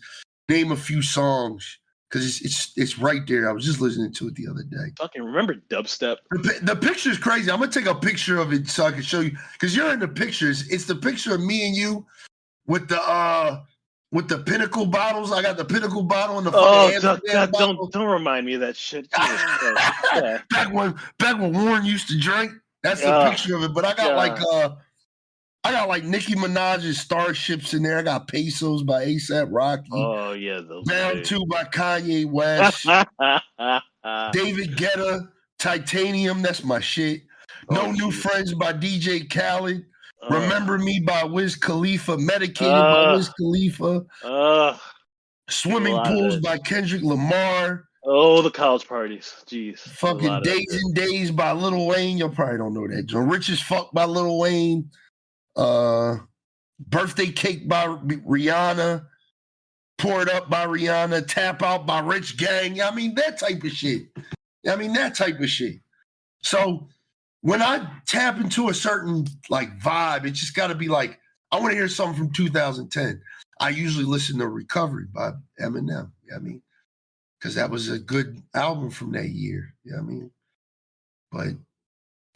name a few songs because it's right there. I was just listening to it the other day. Fucking remember dubstep? The picture is crazy. I'm gonna take a picture of it so I can show you, because you're in the pictures. It's the picture of me and you with the Pinnacle bottles. I got the Pinnacle bottle and the fucking God, bottle. don't remind me of that shit. Jesus Christ. Yeah. back when Warren used to drink. That's the picture of it. But I got like Nicki Minaj's Starships in there. I got Pesos by A$AP Rocky. Oh yeah, those. Bound 2 by Kanye West. David Guetta, Titanium. That's my shit. No New Friends by DJ Khaled. Remember Me by Wiz Khalifa. Medicated by Wiz Khalifa. Swimming Pools by Kendrick Lamar. Oh, the college parties. Jeez. Fucking Days and Days by Lil Wayne. You probably don't know that. Rich as Fuck by Lil Wayne. Birthday Cake by Rihanna. Pour It Up by Rihanna. Tap Out by Rich Gang. I mean, that type of shit. So when I tap into a certain like vibe, it's just got to be like, I want to hear something from 2010. I usually listen to Recovery by Eminem. You know what I mean? Because that was a good album from that year. You know what I mean? But,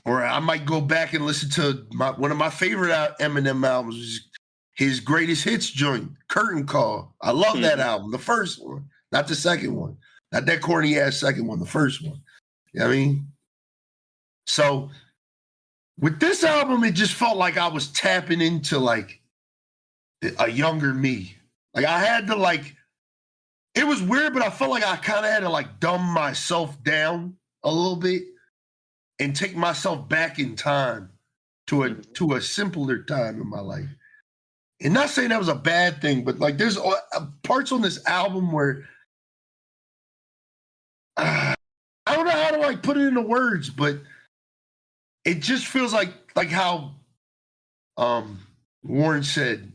or I might go back and listen to one of my favorite Eminem albums, which is his greatest hits joint, Curtain Call. I love that album, the first one, not the second one. Not that corny ass second one, the first one. You know what I mean? So with this album, it just felt like I was tapping into like a younger me. Like I had to like, it was weird, but I felt like I kind of had to like dumb myself down a little bit and take myself back in time to a simpler time in my life. And not saying that was a bad thing, but like there's parts on this album where I don't know how to like put it into words, but it just feels like how Warren said,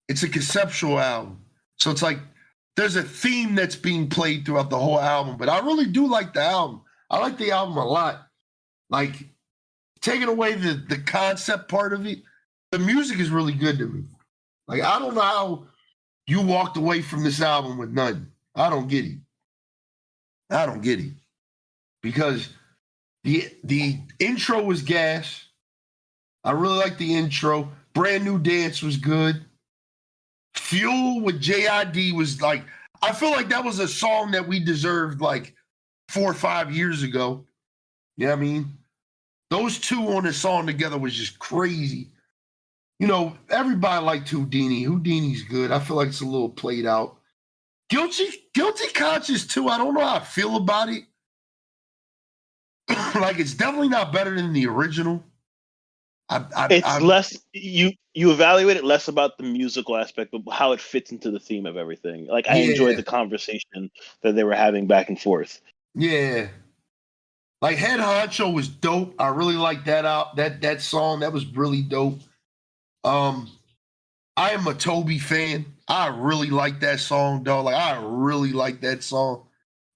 it's a conceptual album. So it's like there's a theme that's being played throughout the whole album, but I really do like the album. I like the album a lot. Like taking away the concept part of it, the music is really good to me. Like I don't know how you walked away from this album with nothing. I don't get it. Because the intro was gas. I really like the intro. Brand New Dance was good. Fuel with JID was like, I feel like that was a song that we deserved like 4 or 5 years ago. You know what I mean? Those two on this song together was just crazy. You know, everybody liked Houdini. Houdini's good. I feel like it's a little played out. Guilty Conscious too. I don't know how I feel about it. Like it's definitely not better than the original. It's less you evaluate it less about the musical aspect, but how it fits into the theme of everything. Like I enjoyed the conversation that they were having back and forth. Yeah. Like Head Honcho was dope. I really liked that song. That was really dope. I am a Toby fan. I really like that song, dog. Like I really like that song.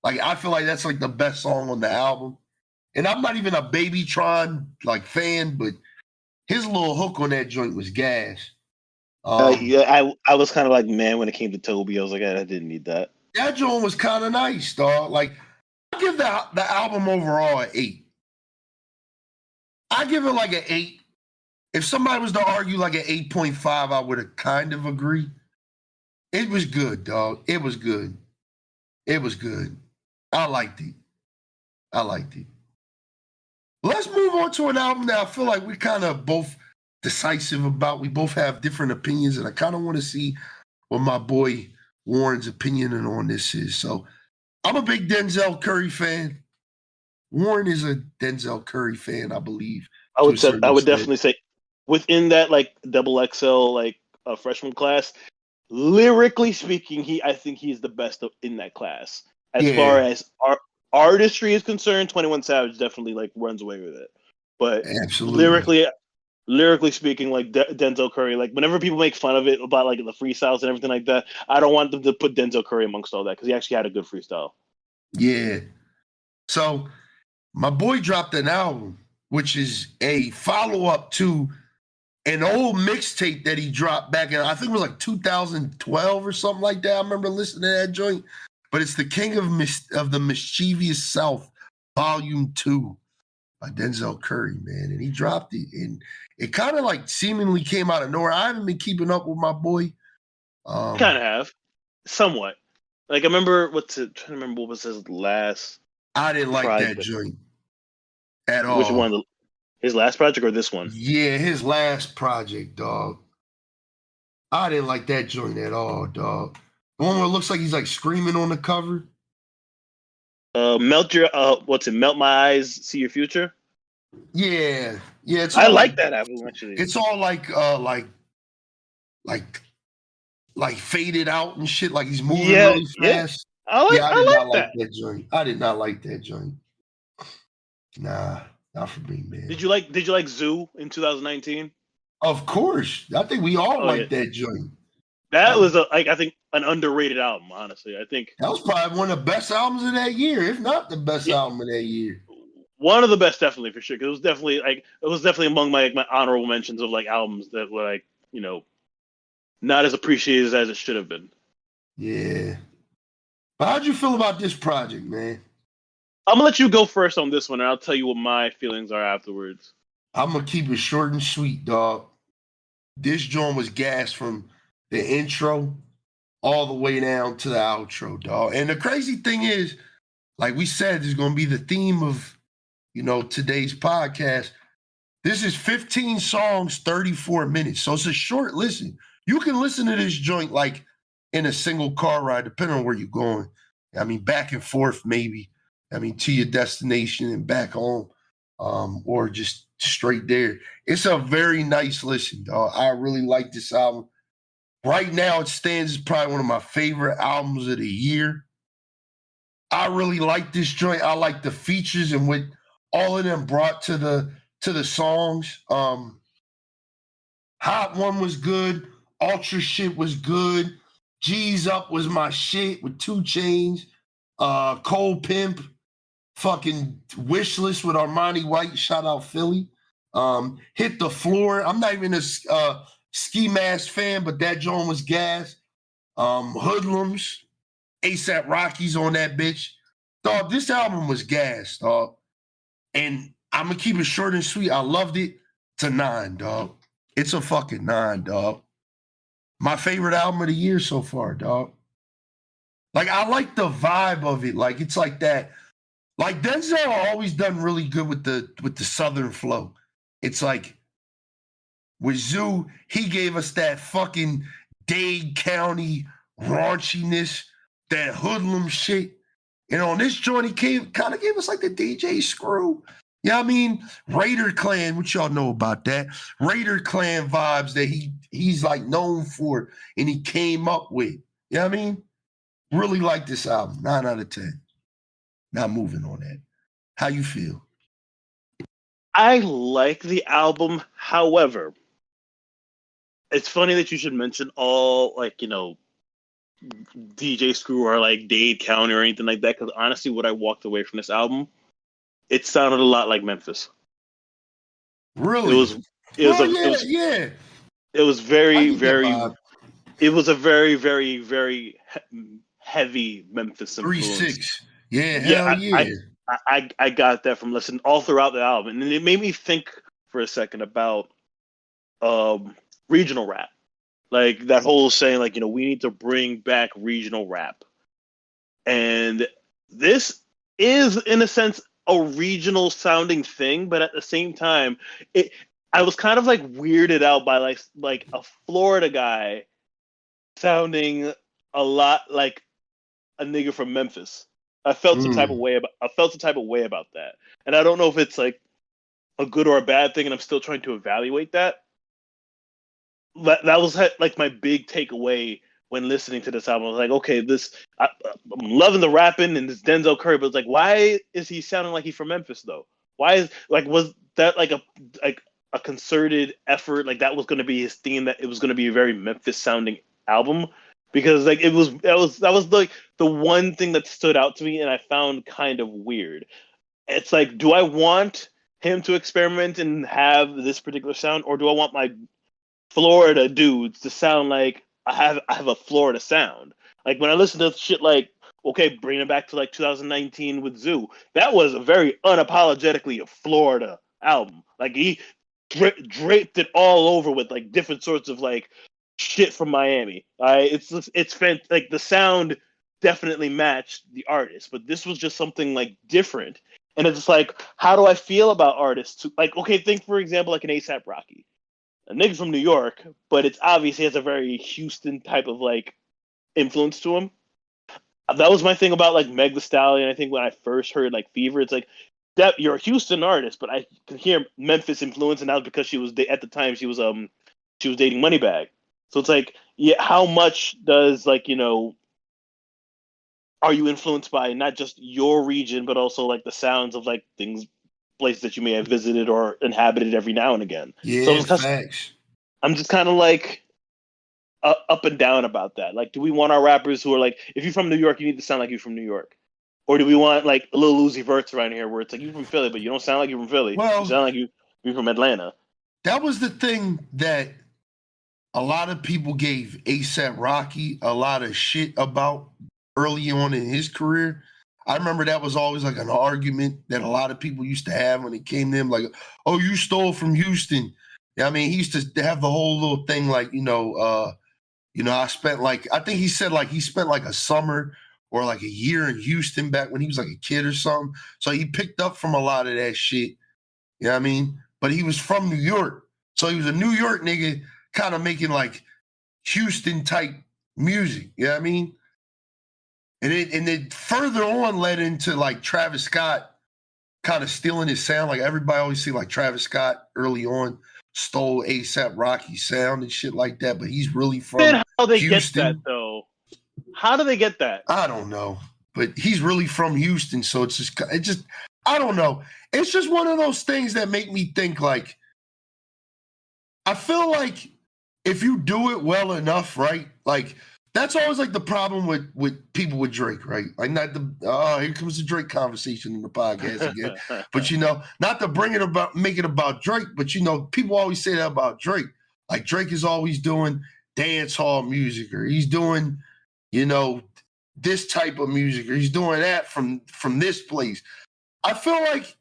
Like I feel like that's like the best song on the album. And I'm not even a Babytron like fan, but his little hook on that joint was gas. I was kind of like, man, when it came to Toby, I was like, I didn't need that. That joint was kind of nice, dog. Like I give the album overall an 8. I give it like an 8. If somebody was to argue like an 8.5, I would have kind of agree. It was good, dog. It was good. I liked it. Let's move on to an album that I feel like we kind of both decisive about. We both have different opinions, and I kind of want to see what my boy Warren's opinion on this is. So I'm a big Denzel Curry fan. Warren is a Denzel Curry fan, I believe. I would definitely say within that like double XL like freshman class, lyrically speaking, I think he's the best in that class. As far as artistry is concerned, 21 Savage definitely like runs away with it. But absolutely, lyrically speaking, like Denzel Curry, like whenever people make fun of it about like the freestyles and everything like that, I don't want them to put Denzel Curry amongst all that because he actually had a good freestyle. Yeah. So my boy dropped an album, which is a follow-up to an old mixtape that he dropped back in, I think it was like 2012 or something like that. I remember listening to that joint but it's the King of the Mischievous South, Volume 2 by Denzel Curry, man. And he dropped it. And it kind of like seemingly came out of nowhere. I haven't been keeping up with my boy. Kind of have. Somewhat. Like, I remember, trying to remember what was his last I didn't like project. that joint at all. Which one? His last project or this one? Yeah, his last project, dog. I didn't like that joint at all, dog. The one where it looks like he's like screaming on the cover. Melt my eyes, see your future. Yeah. It's I like that album actually. It's all like faded out and shit. Like he's moving really fast. I did not like that joint. I did not like that joint. Nah, not for me, man. Did you like Zoo in 2019? Of course. I think we all liked that joint. That was I think an underrated album, honestly. I think that was probably one of the best albums of that year, if not the best album of that year. One of the best, definitely, for sure. Because it was definitely among my honorable mentions of like albums that were like, you know, not as appreciated as it should have been. Yeah. But how'd you feel about this project, man? I'm gonna let you go first on this one, and I'll tell you what my feelings are afterwards. I'm gonna keep it short and sweet, dog. This joint was gas from the intro all the way down to the outro, dog. And the crazy thing is, like we said, is going to be the theme of, you know, today's podcast. This is 15 songs, 34 minutes. So it's a short listen. You can listen to this joint like in a single car ride, depending on where you're going. I mean, back and forth, maybe. I mean, to your destination and back home, or just straight there. It's a very nice listen, dog. I really like this album. Right now, it stands as probably one of my favorite albums of the year. I really like this joint. I like the features and what all of them brought to the songs. Hot One was good. Ultra Shit was good. G's Up was my shit with 2 Chainz. Cold Pimp. Fucking Wishlist with Armani White. Shout out Philly. Hit the Floor. I'm not even a Ski Mask fan, but that joint was gas. Hoodlums. ASAP Rocky's on that bitch. Dog, this album was gas, dog. And I'm going to keep it short and sweet. I loved it. It's a 9, dog. It's a fucking 9, dog. My favorite album of the year so far, dog. Like, I like the vibe of it. Like, it's like that. Like, Denzel always done really good with the Southern flow. It's like, with Zoo, he gave us that fucking Dade County raunchiness, that hoodlum shit. And on this joint, he kind of gave us like the DJ Screw. You know what I mean? Raider Clan, what y'all know about that? Raider Clan vibes that he's like known for and he came up with. You know what I mean? Really like this album. 9 out of 10. Not moving on that. How you feel? I like the album. However, it's funny that you should mention all, like, you know, DJ Screw or like Dade County or anything like that, because honestly, what I walked away from this album, it sounded a lot like Memphis. Really? It was very, it was a very, very, very heavy Memphis influence. 3-6. Yeah, hell yeah. I got that from listening all throughout the album, and it made me think for a second about regional rap, like that whole saying, like, you know, we need to bring back regional rap, and this is in a sense a regional sounding thing, but at the same time, I was kind of like weirded out by like a Florida guy sounding a lot like a nigga from Memphis. I felt some type of way about that, and I don't know if it's like a good or a bad thing, and I'm still trying to evaluate that. That was like my big takeaway when listening to this album. I was like, okay, I'm loving the rapping and this Denzel Curry, but it's like, why is he sounding like he's from Memphis though? Why is was that like a concerted effort? Like that was going to be his theme, that it was going to be a very Memphis sounding album. Because like that was like the one thing that stood out to me and I found kind of weird. It's like, do I want him to experiment and have this particular sound, or do I want my Florida dudes to sound like I have a Florida sound? Like when I listen to shit like, okay, bring it back to like 2019 with Zoo. That was a very unapologetically a Florida album. Like he draped it all over with like different sorts of like shit from Miami. It's like the sound definitely matched the artist, but this was just something like different. And it's just like, how do I feel about artists? Like, okay, think for example like an ASAP Rocky, a nigga from New York, but it's obviously has a very Houston type of like influence to him. That was my thing about like Meg Thee Stallion. I think when I first heard like Fever, it's like that you're a Houston artist, but I can hear Memphis influence, and that was because she was at the time she was dating Moneybagg. So it's like, yeah, how much does like are you influenced by not just your region, but also like the sounds of like places that you may have visited or inhabited every now and again? Yeah, facts. I'm just kind of like up and down about that. Like, do we want our rappers who are like, if you're from New York, you need to sound like you're from New York? Or do we want like a little Uzi Verts around here where it's like you're from Philly, but you don't sound like you're from Philly. Well, you sound like you're from Atlanta. That was the thing that a lot of people gave A$AP Rocky a lot of shit about early on in his career. I remember that was always like an argument that a lot of people used to have when it came to him, like, oh, you stole from Houston. Yeah, I mean, he used to have the whole little thing like, I spent like, I think he said like he spent like a summer or like a year in Houston back when he was like a kid or something. So he picked up from a lot of that shit. You know what I mean? But he was from New York. So he was a New York nigga kind of making like Houston type music. You know what I mean? And it further on led into like Travis Scott kind of stealing his sound. Like everybody always see like Travis Scott early on stole A$AP Rocky's sound and shit like that. But he's really from Then how they Houston. Get that though? How do they get that? I don't know. But he's really from Houston. So it's just I don't know. It's just one of those things that make me think like, I feel like if you do it well enough, right? Like that's always like the problem with people with Drake, right? Like not here comes the Drake conversation in the podcast again. But not to make it about Drake, but people always say that about Drake. Like Drake is always doing dance hall music, or he's doing, this type of music, or he's doing that from this place. I feel like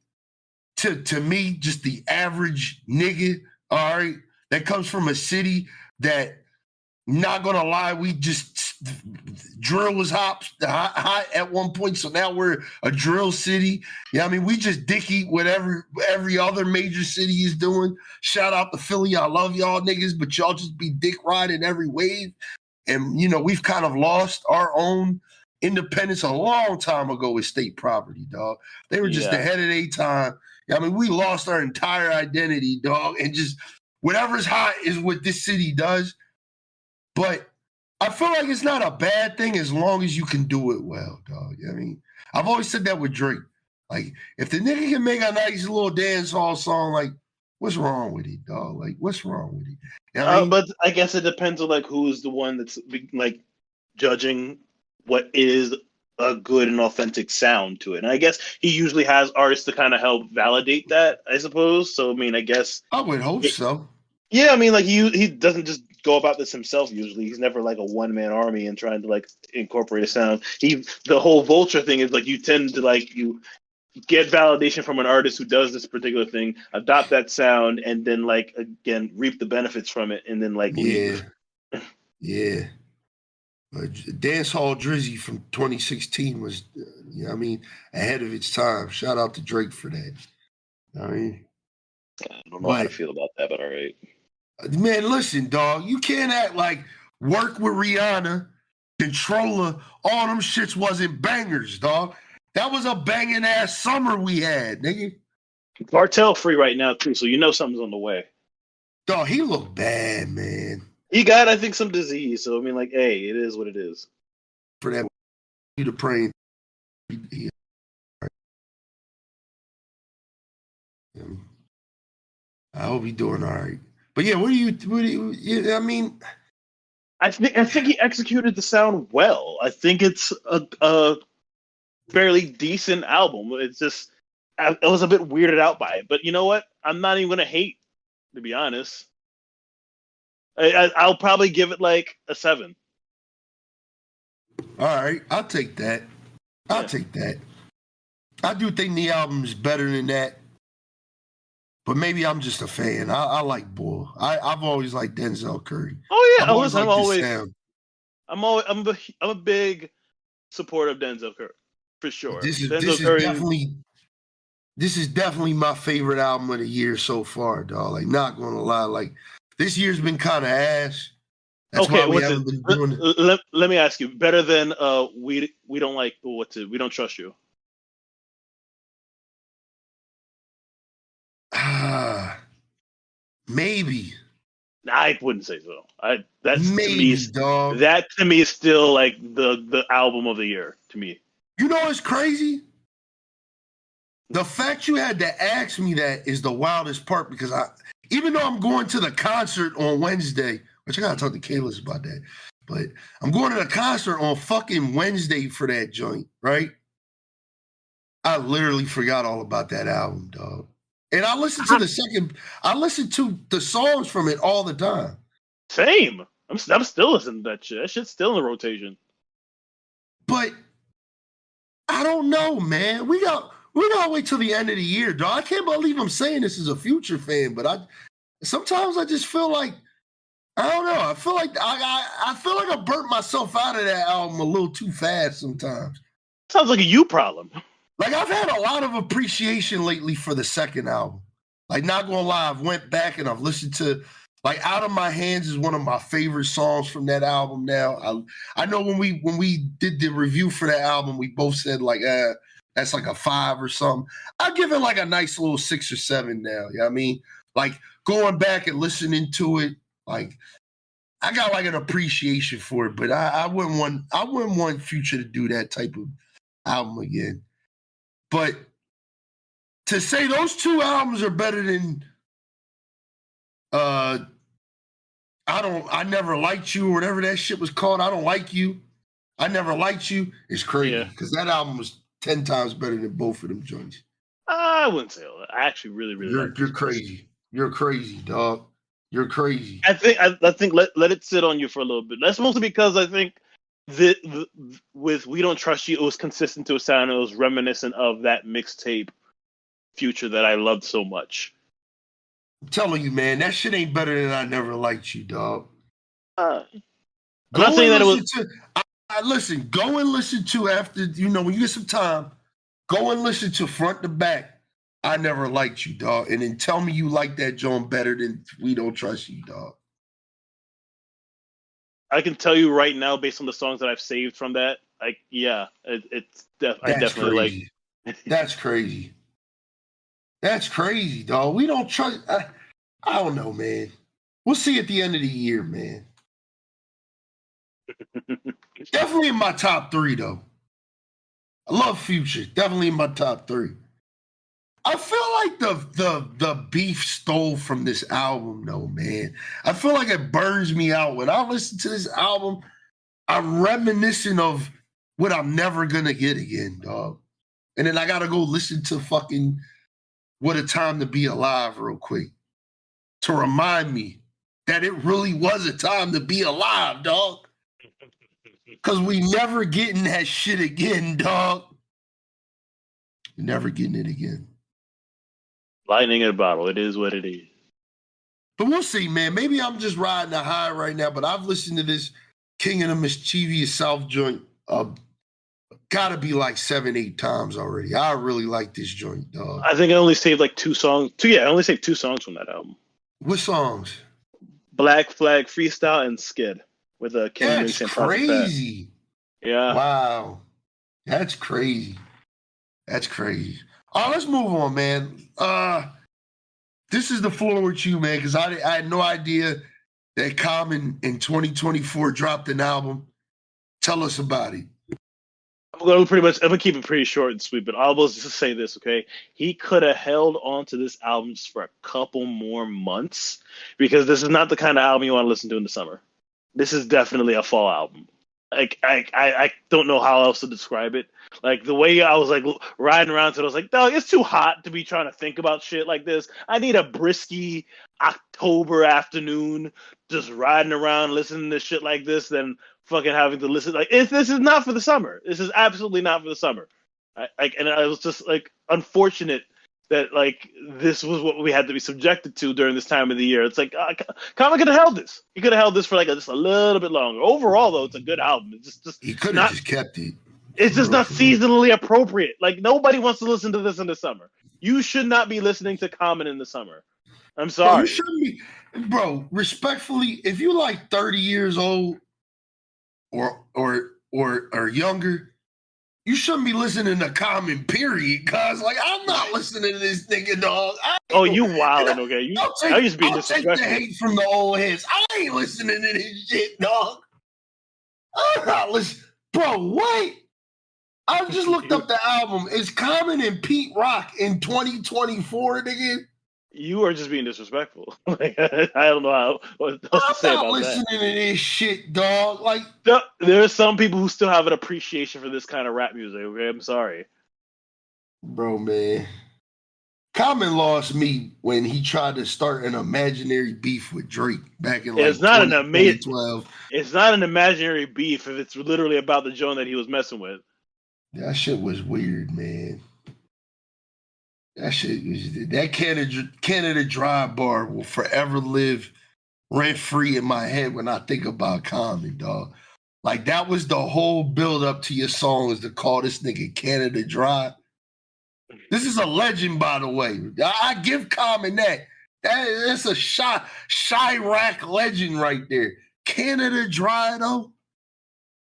to me, just the average nigga, all right, that comes from a city that, not gonna lie, we just drill was hot at one point, so now we're a drill city. Yeah, I mean, we just dick eat whatever every other major city is doing. Shout out to Philly, I love y'all niggas, but y'all just be dick riding every wave. And we've kind of lost our own independence a long time ago with state property, dog. They were just ahead of their time. I mean, we lost our entire identity, dog, and just whatever's hot is what this city does. But I feel like it's not a bad thing as long as you can do it well, dog. I mean, I've always said that with Drake. Like, if the nigga can make a nice little dance hall song, like, what's wrong with it, dog? Like, what's wrong with it? I mean, but I guess it depends on like who's the one that's like judging what is a good and authentic sound to it. And I guess he usually has artists to kind of help validate that, I suppose. So I mean, I guess I would hope so. Yeah, I mean, like he doesn't just go about this himself. Usually, he's never like a one man army and trying to like incorporate a sound. The whole Vulture thing is like you tend to like you get validation from an artist who does this particular thing, adopt that sound, and then like again reap the benefits from it, and then like leave. Yeah. Dance Hall Drizzy from 2016 was, ahead of its time. Shout out to Drake for that. I mean, I don't know how to feel about that, but all right. Man, listen, dog. You can't act like Work with Rihanna, Controller, all them shits wasn't bangers, dog. That was a banging ass summer we had, nigga. Cartel free right now too, so something's on the way. Dog, he looked bad, man. He got, I think, some disease. So I mean, like, hey, it is what it is. For that, the praying. I hope he's doing all right. But yeah, what do you? I mean, I think he executed the sound well. I think it's a fairly decent album. It's just I was a bit weirded out by it, but you know what? I'm not even gonna hate, to be honest. I'll probably give it like a 7. All right, I'll take that. I'll take that. I do think the album is better than that. But maybe I'm just a fan. I like Bull. I've always liked Denzel Curry. Oh I've yeah, always listen, liked his sound. I'm a big supporter of Denzel Curry for sure. This is Denzel Curry, definitely my favorite album of the year so far, dog. Like, not gonna lie, like this year's been kind of ass. That's okay, why we what's haven't it? been doing it. Let me ask you, better than we don't like what's it? We don't trust you. Ah, maybe, I wouldn't say so. maybe, dog. That to me is still like the album of the year to me. You know what's crazy? The fact you had to ask me that is the wildest part because even though I'm going to the concert on Wednesday, which I gotta talk to Kalis about that, but I'm going to the concert on fucking Wednesday for that joint, right? I literally forgot all about that album, dog. And I listen to the songs from it all the time. Same. I'm still listening to that shit. That shit's still in the rotation. But I don't know, man. We gotta wait till the end of the year, dog. I can't believe I'm saying this as a Future fan, but sometimes I just feel like I don't know. I feel like I burnt myself out of that album a little too fast sometimes. Sounds like a you problem. Like, I've had a lot of appreciation lately for the second album. Like, not gonna lie, I've went back and I've listened to, like, Out of My Hands is one of my favorite songs from that album now. I know when we did the review for that album, we both said, like, that's like a 5 or something. I'll give it, like, a nice little 6 or 7 now. You know what I mean? Like, going back and listening to it, like, I got, like, an appreciation for it, but I wouldn't want Future to do that type of album again. But to say those two albums are better than I Never Liked You or whatever that shit was called. I Don't Like You. I Never Liked You is crazy because that album was 10 times better than both of them joints. I wouldn't say all that. I actually really like You're crazy. You're crazy, dog. You're crazy. I think let it sit on you for a little bit. That's mostly because I think with We Don't Trust You, it was consistent to a sound. It was reminiscent of that mixtape Future that I loved so much. I'm telling you, man, that shit ain't better than I Never Liked You, dog. I'm not saying that it was. Listen, go and listen to after, when you get some time, go and listen to front to back. I Never Liked You, dog. And then tell me you like that joint better than We Don't Trust You, dog. I can tell you right now, based on the songs that I've saved from that, I definitely crazy. like. That's crazy. That's crazy, dog. We don't trust. I don't know, man. We'll see at the end of the year, man. Definitely in my top 3, though. I love Future. Definitely in my top 3. I feel like the beef stole from this album, though, man. I feel like it burns me out. When I listen to this album, I'm reminiscent of what I'm never gonna get again, dog. And then I gotta go listen to fucking What a Time to Be Alive real quick to remind me that it really was a time to be alive, dog. Because we never getting that shit again, dog. Never getting it again. Lightning in a bottle. It is what it is. But we'll see, man. Maybe I'm just riding a high right now, but I've listened to this King of the Mischievous South joint gotta be like 7-8 times already. I really like this joint, dog. I think I only saved like 2 songs. I only saved 2 songs from that album. What songs? Black Flag Freestyle and Skid with a Kanye That's crazy. Yeah. Wow. That's crazy. That's crazy. All right, let's move on, man. This is the floor with you, man, because I had no idea that Common in 2024 dropped an album. Tell us about it. I'm gonna keep it pretty short and sweet, but I'll just say this, okay? He could have held on to this album just for a couple more months because this is not the kind of album you want to listen to in the summer. This is definitely a fall album. Like I don't know how else to describe it. Like the way I was like riding around to it, I was like, dog, it's too hot to be trying to think about shit like this. I need a brisky October afternoon just riding around listening to shit like this than fucking having to listen. Like, this is not for the summer. This is absolutely not for the summer. And I was just like unfortunate that like this was what we had to be subjected to during this time of the year. It's like Kanye could have held this. He could have held this for like just a little bit longer. Overall, though, it's a good album. It's just he could have just kept it. It's just not seasonally appropriate. Like nobody wants to listen to this in the summer. You should not be listening to Common in the summer. I'm sorry. Bro, you shouldn't be, bro. Respectfully, if you like 30 years old or younger, you shouldn't be listening to Common. Period. Cause like I'm not listening to this nigga, dog. You wildin', okay? I used to be disrespectful. I'll take the hate from the old heads. I ain't listening to this shit, dog. I'm not listening, bro. What? I just looked up the album. It's Common and Pete Rock in 2024, nigga. You are just being disrespectful. Like, I don't know what else to say about that. I'm not listening to this shit, dog. Like, there are some people who still have an appreciation for this kind of rap music. Okay, I'm sorry, bro, man. Common lost me when he tried to start an imaginary beef with Drake back in like it's not 2012. It's not an imaginary beef if it's literally about the joint that he was messing with. That shit was weird, man. That Canada Dry bar will forever live rent free in my head when I think about Common, dog. Like that was the whole build up to your song is to call this nigga Canada Dry. This is a legend, by the way. I give Common that. That's a Chirac legend right there. Canada Dry though.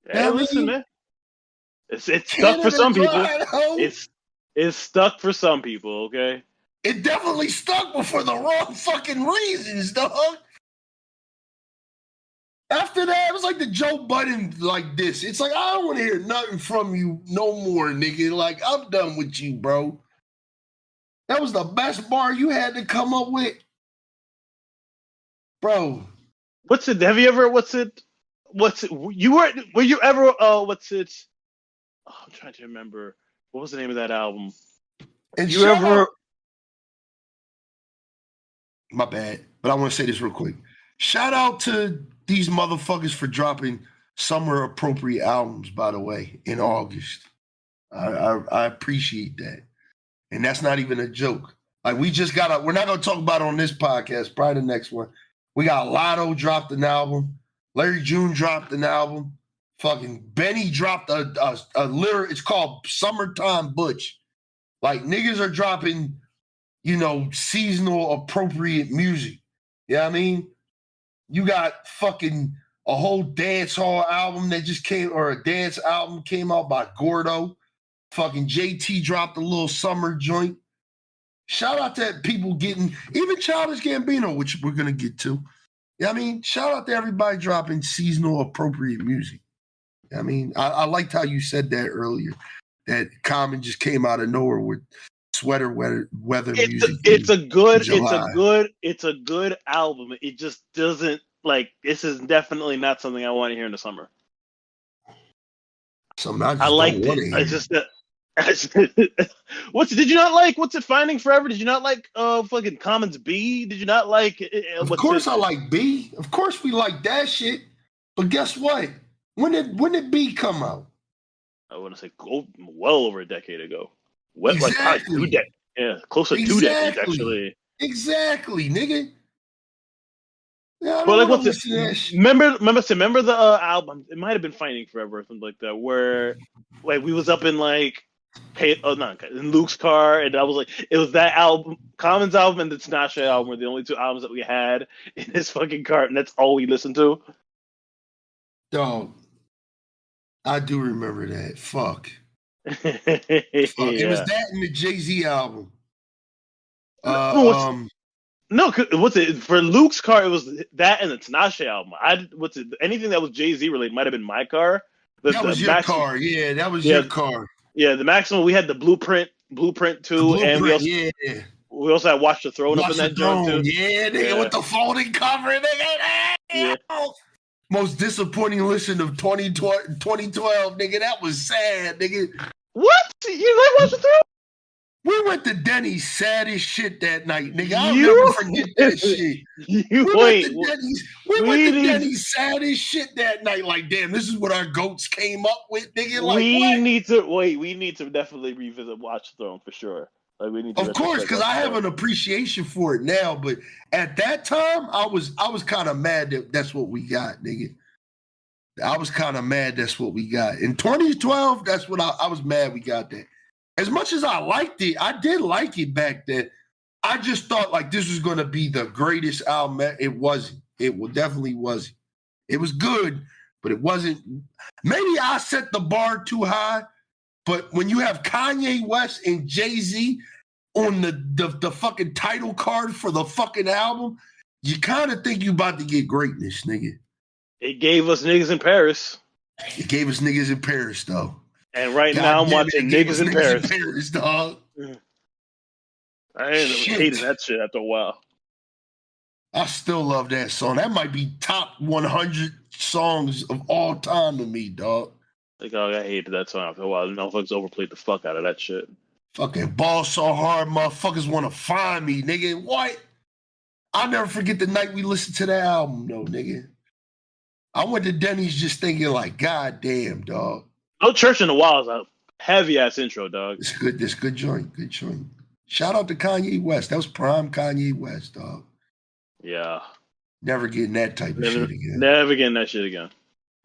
Yeah, listen, man. It's stuck for some people. It's stuck for some people, okay? It definitely stuck, but for the wrong fucking reasons, dog. After that, it was like the Joe Budden like this. It's like, I don't want to hear nothing from you no more, nigga. Like, I'm done with you, bro. That was the best bar you had to come up with. Bro. Were you ever, what's it? Oh, I'm trying to remember. What was the name of that album? And my bad, but I want to say this real quick. Shout out to these motherfuckers for dropping summer appropriate albums, by the way, in August. I appreciate that. And that's not even a joke. Like we're not going to talk about it on this podcast, probably the next one. We got Lotto dropped an album. Larry June dropped an album. Fucking Benny dropped a lyric. It's called Summertime Butch. Like niggas are dropping, seasonal appropriate music. You know what I mean? You got fucking a whole dance hall album that just came, or a dance album came out by Gordo. Fucking JT dropped a little summer joint. Shout out to people getting, even Childish Gambino, which we're going to get to. You know what I mean? Shout out to everybody dropping seasonal appropriate music. I mean, I liked how you said that earlier, that Common just came out of nowhere with sweater weather music. It's a good album. It just doesn't this is definitely not something I want to hear in the summer. I liked it. It's just that. Did you not like What's It Finding Forever? Did you not like fucking Common's B? Did you not like Of course I like B. Of course we like that shit. But guess what? When did B come out? I want to say well over a decade ago. Exactly. Like 2 decades. Yeah, closer to 2 decades actually. Exactly, nigga. Yeah, but remember the album? It might have been Finding Forever or something like that, where we was up in in Luke's car, and I was like, it was that album, Common's album, and the Tinashe album were the only 2 albums that we had in his fucking car, and that's all we listened to. Dog, I do remember that. Fuck. Yeah. It was that and the Jay-Z album. No, what's it for Luke's car? It was that and the Tinashe album. Anything that was Jay-Z related might have been my car. That was your car. Yeah, that was your car. Yeah, the Maximum. We had the Blueprint too, and we also had Watch the Throne up in that joint too. Yeah, nigga, with the folding cover, nigga. Yeah. Most disappointing listen of 2012, nigga. That was sad, nigga. What? You like Watch the Throne? We went to Denny's saddest shit that night, nigga. I'll never forget that shit. We went to Denny's saddest shit that night. Like, damn, this is what our goats came up with, nigga. Like, we need to definitely revisit Watch the Throne for sure. Like, we need to, of course, because I have an appreciation for it now. But at that time, I was kind of mad that that's what we got, nigga. I was kind of mad that's what we got. In 2012, that's what I was mad we got that. As much as I liked it, I did like it back then. I just thought like this was going to be the greatest album. It wasn't. It definitely wasn't. It was good, but it wasn't. Maybe I set the bar too high, but when you have Kanye West and Jay-Z on the fucking title card for the fucking album, you kind of think you about to get greatness, nigga. It gave us niggas in Paris. It gave us niggas in Paris, though. And right now I'm watching Niggas in Paris, dog. I hated that shit after a while. I still love that song. That might be top 100 songs of all time to me, dog. Like, oh, I hated that song after a while. Motherfuckers overplayed the fuck out of that shit. Fucking ball so hard, motherfuckers want to find me, nigga. What? I'll never forget the night we listened to that album, though, nigga. I went to Denny's just thinking like, God damn, dog. No Church in the Wild is a heavy ass intro, dog. It's good. This good joint. Good joint. Shout out to Kanye West. That was prime Kanye West, dog. Yeah. Never getting that type of shit again. Never getting that shit again.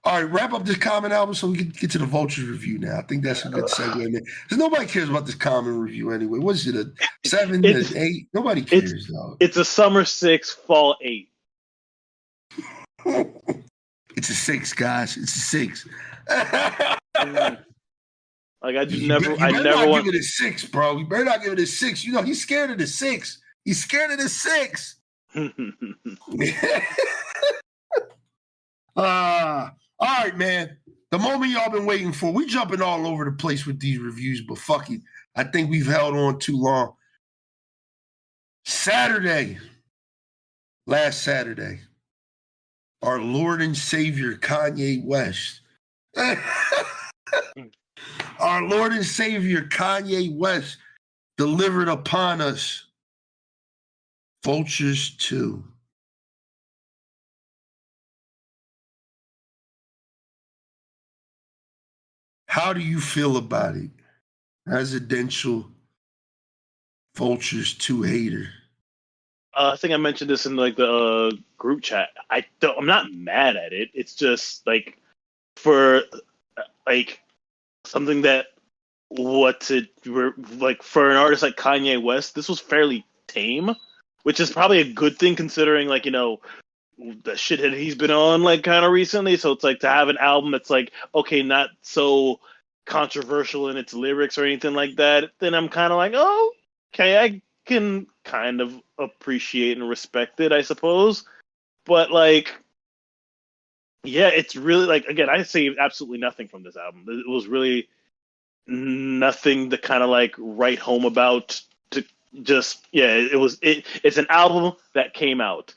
All right, wrap up this Common album so we can get to the Vultures review now. I think that's a good segue. Because nobody cares about this Common review anyway. What is it, a 7, an 8? Nobody cares, dog. It's a summer 6, fall 8. It's a 6, guys. It's a 6. Like I just you never, I never not want give it a 6, bro. You better not give it a 6. You know he's scared of the 6. He's scared of the 6. All right, man. The moment y'all been waiting for. We jumping all over the place with these reviews, but fuck it. I think we've held on too long. Last Saturday, our Lord and Savior Kanye West. Our Lord and Savior Kanye West delivered upon us Vultures 2. How do you feel about it? Residential Vultures 2 hater. I think I mentioned this in like the group chat. I'm not mad at it. It's just like for like something that like for an artist like Kanye West, this was fairly tame, which is probably a good thing considering like, you know, the shit that he's been on like kind of recently. So it's like to have an album that's like, okay, not so controversial in its lyrics or anything like that, then I'm kind of like, oh, okay, I can kind of appreciate and respect it, I suppose. But like, yeah, it's really like, again, I say absolutely nothing from this album. It was really nothing to kind of like write home about. To just, yeah, it's an album that came out.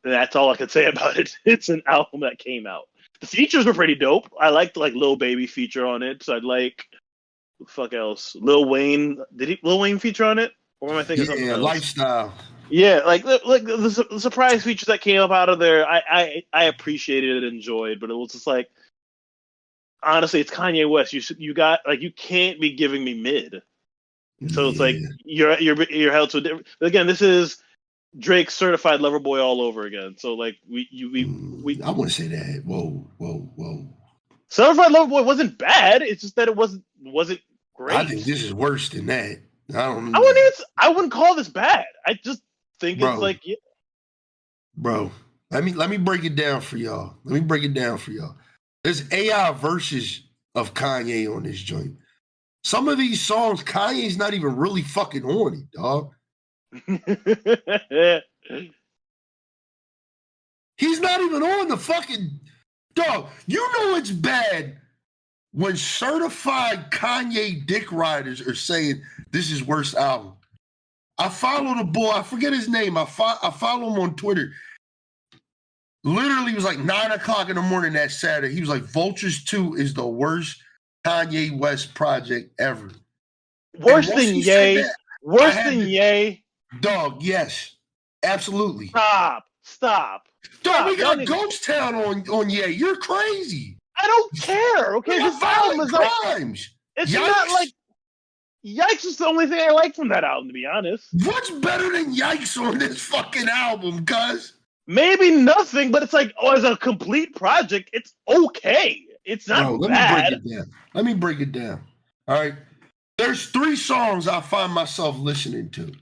And that's all I could say about it. It's an album that came out. The features were pretty dope. I liked like Lil Baby feature on it. So I'd like, what the fuck else? Lil Wayne. Did Lil Wayne feature on it? Or am I thinking something else? Lifestyle. Yeah, like the surprise features that came up out of there, I appreciated and enjoyed, but it was just like, honestly, it's Kanye West. You got like, you can't be giving me mid. So it's like you're held to a different. Again, this is Drake's Certified Lover Boy all over again. So like we I wouldn't say that. Whoa. Certified Lover Boy wasn't bad. It's just that it wasn't great. I think this is worse than that. I wouldn't call this bad. I just think it's like, yeah. Bro, let me break it down for y'all. There's AI verses of Kanye on this joint. Some of these songs, Kanye's not even really fucking on it, dog. He's not even on the fucking dog. You know it's bad when certified Kanye dick riders are saying this is worst album. I follow the boy. I forget his name. I follow him on Twitter. Literally, it was like 9 o'clock in the morning that Saturday. He was like, Vultures 2 is the worst Kanye West project ever. Worse than Ye. Worse than Ye? Dog, yes. Absolutely. Stop. Dog, we got Ghost Town on Ye. You're crazy. I don't care. Okay, this album is crimes. It's not like Yikes is the only thing I like from that album, to be honest. What's better than Yikes on this fucking album, cuz? Maybe nothing, but it's like, as a complete project, it's okay. It's not bad. Let me break it down. All right. There's 3 songs I find myself listening to.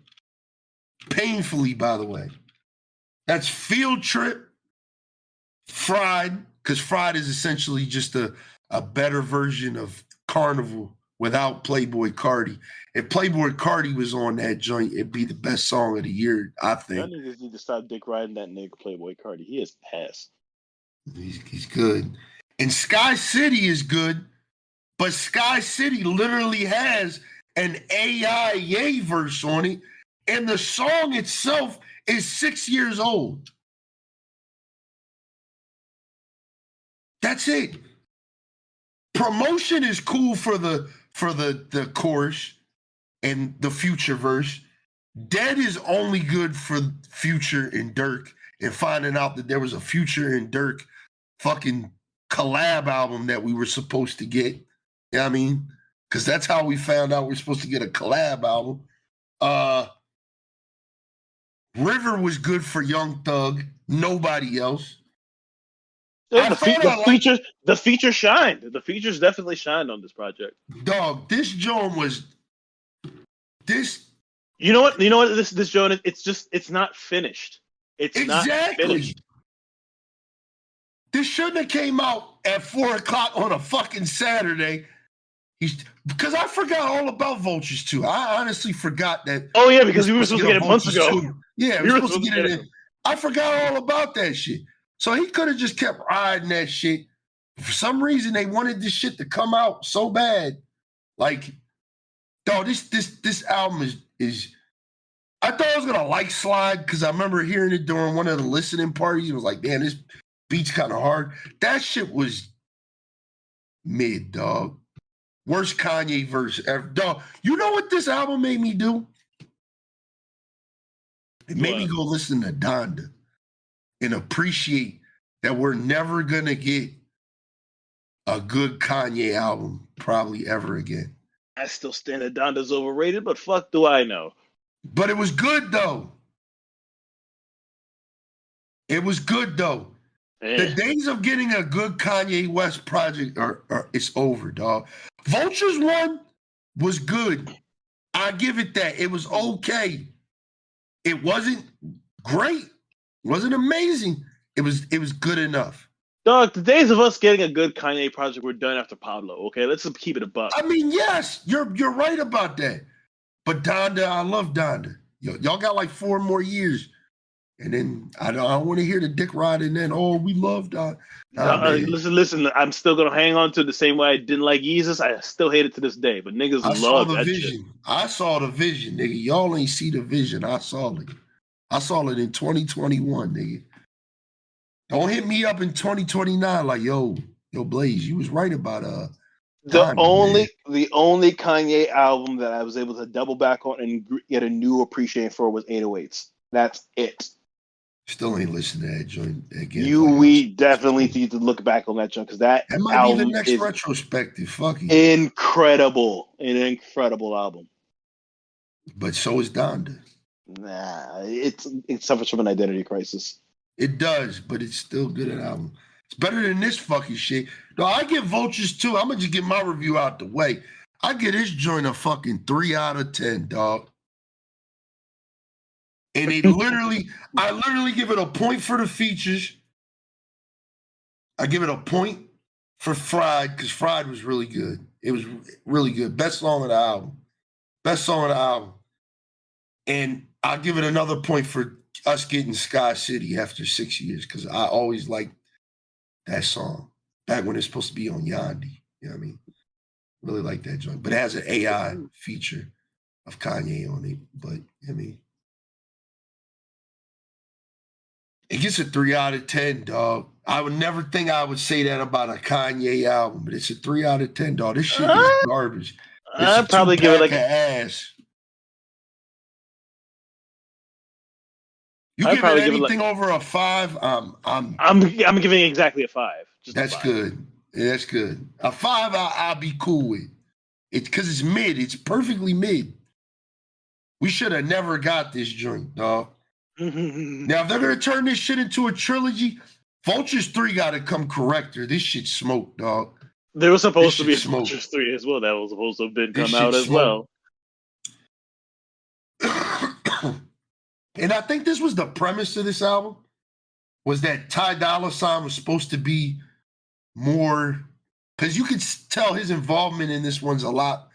Painfully, by the way. That's Field Trip, Fried, because Fried is essentially just a better version of Carnival without Playboi Carti. If Playboi Carti was on that joint, it'd be the best song of the year, I think. Y'all niggas need to stop dick riding that nigga Playboi Carti. He is past. He's good. And Sky City is good, but Sky City literally has an AI Ye verse on it, and the song itself is 6 years old. That's it. Promotion is cool for the chorus and the Future verse. Dead is only good for Future and Dirk, and finding out that there was a Future and Dirk fucking collab album that we were supposed to get. You know what I mean? Because that's how we found out we're supposed to get a collab album. River was good for Young Thug. Nobody else. The feature shined. The features definitely shined on this project. Dog, this joint was this. You know what? This joint, it's not finished. It's not finished. This shouldn't have came out at 4:00 on a fucking Saturday. Because I forgot all about Vultures too. I honestly forgot that. Oh yeah, because we were supposed to get it months ago. Yeah, we were supposed to get it in. I forgot all about that shit. So he could have just kept riding that shit. For some reason, they wanted this shit to come out so bad. Like, dog, this album is. I thought I was gonna like Slide because I remember hearing it during one of the listening parties. It was like, damn, this beat's kind of hard. That shit was mid, dog. Worst Kanye verse ever. Dog, you know what this album made me do? It made me go listen to Donda and appreciate that we're never going to get a good Kanye album probably ever again. I still stand that Donda's overrated, but fuck do I know. But it was good, though. It was good, though. The days of getting a good Kanye West project it's over, dog. Vultures one was good. I give it that. It was okay. It wasn't great. It wasn't amazing. It was good enough. Dog, the days of us getting a good Kanye project were done after Pablo. Okay, let's just keep it a buck. I mean, yes, you're right about that. But Donda, I love Donda. Y'all got like 4 more years. And then I don't want to hear the dick ride and then, we love Donda. Listen, I'm still going to hang on to it the same way I didn't like Yeezus. I still hate it to this day, but niggas love that vision. Shit. I saw the vision, nigga. Y'all ain't see the vision. I saw it. I saw it in 2021, nigga. Don't hit me up in 2029 like, yo, Blaze, you was right about the only Kanye album that I was able to double back on and get a new appreciation for was 808s. That's it. Still ain't listening to that joint again. We definitely need to look back on that joint because that might album be the next retrospective. Fuck it. Incredible. An incredible album. But so is Donda. Nah, it suffers from an identity crisis. It does, but it's still good an album. It's better than this fucking shit. No, I give Vultures 2. I'm gonna just get my review out the way. I give this joint a fucking 3 out of 10, dog. And I literally give it a point for the features. I give it a point for Fried because Fried was really good. It was really good. Best song of the album. And I'll give it another point for us getting Sky City after 6 years because I always liked that song back when it's supposed to be on Yandi. You know what I mean? Really like that joint. But it has an AI feature of Kanye on it. But, I mean, it gets a 3 out of 10, dog. I would never think I would say that about a Kanye album, but it's a 3 out of 10, dog. This shit is garbage. I'd probably give it like ass. You I'd give it probably give it anything over a 5, I'm giving it exactly a 5. Just a that's 5. good. Yeah, that's good. A 5, I'll be cool with. It's because it's mid. It's perfectly mid. We should have never got this joint, dog. Now, if they're gonna turn this shit into a trilogy, Vultures 3 got to come corrector. This shit smoked, dog. There was supposed to be a smoke. Vultures 3 as well. That was supposed to have been This come out shit as well. And I think this was the premise of this album, was that Ty Dolla $ign was supposed to be more, because you could tell his involvement in this one's a lot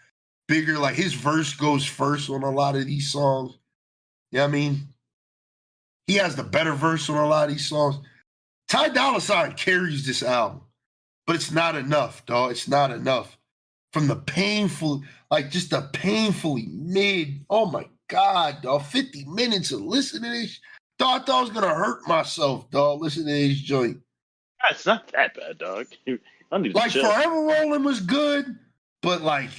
bigger. Like his verse goes first on a lot of these songs. You know what I mean? He has the better verse on a lot of these songs. Ty Dolla $ign carries this album, but it's not enough, dog. It's not enough. From the painful, like just the painfully mid, oh my God, dog, 50 minutes of listening to this. Dog, I thought I was going to hurt myself, dog, listening to this joint. It's not that bad, dog. I don't need to Like, chill. Forever Rolling was good, but like,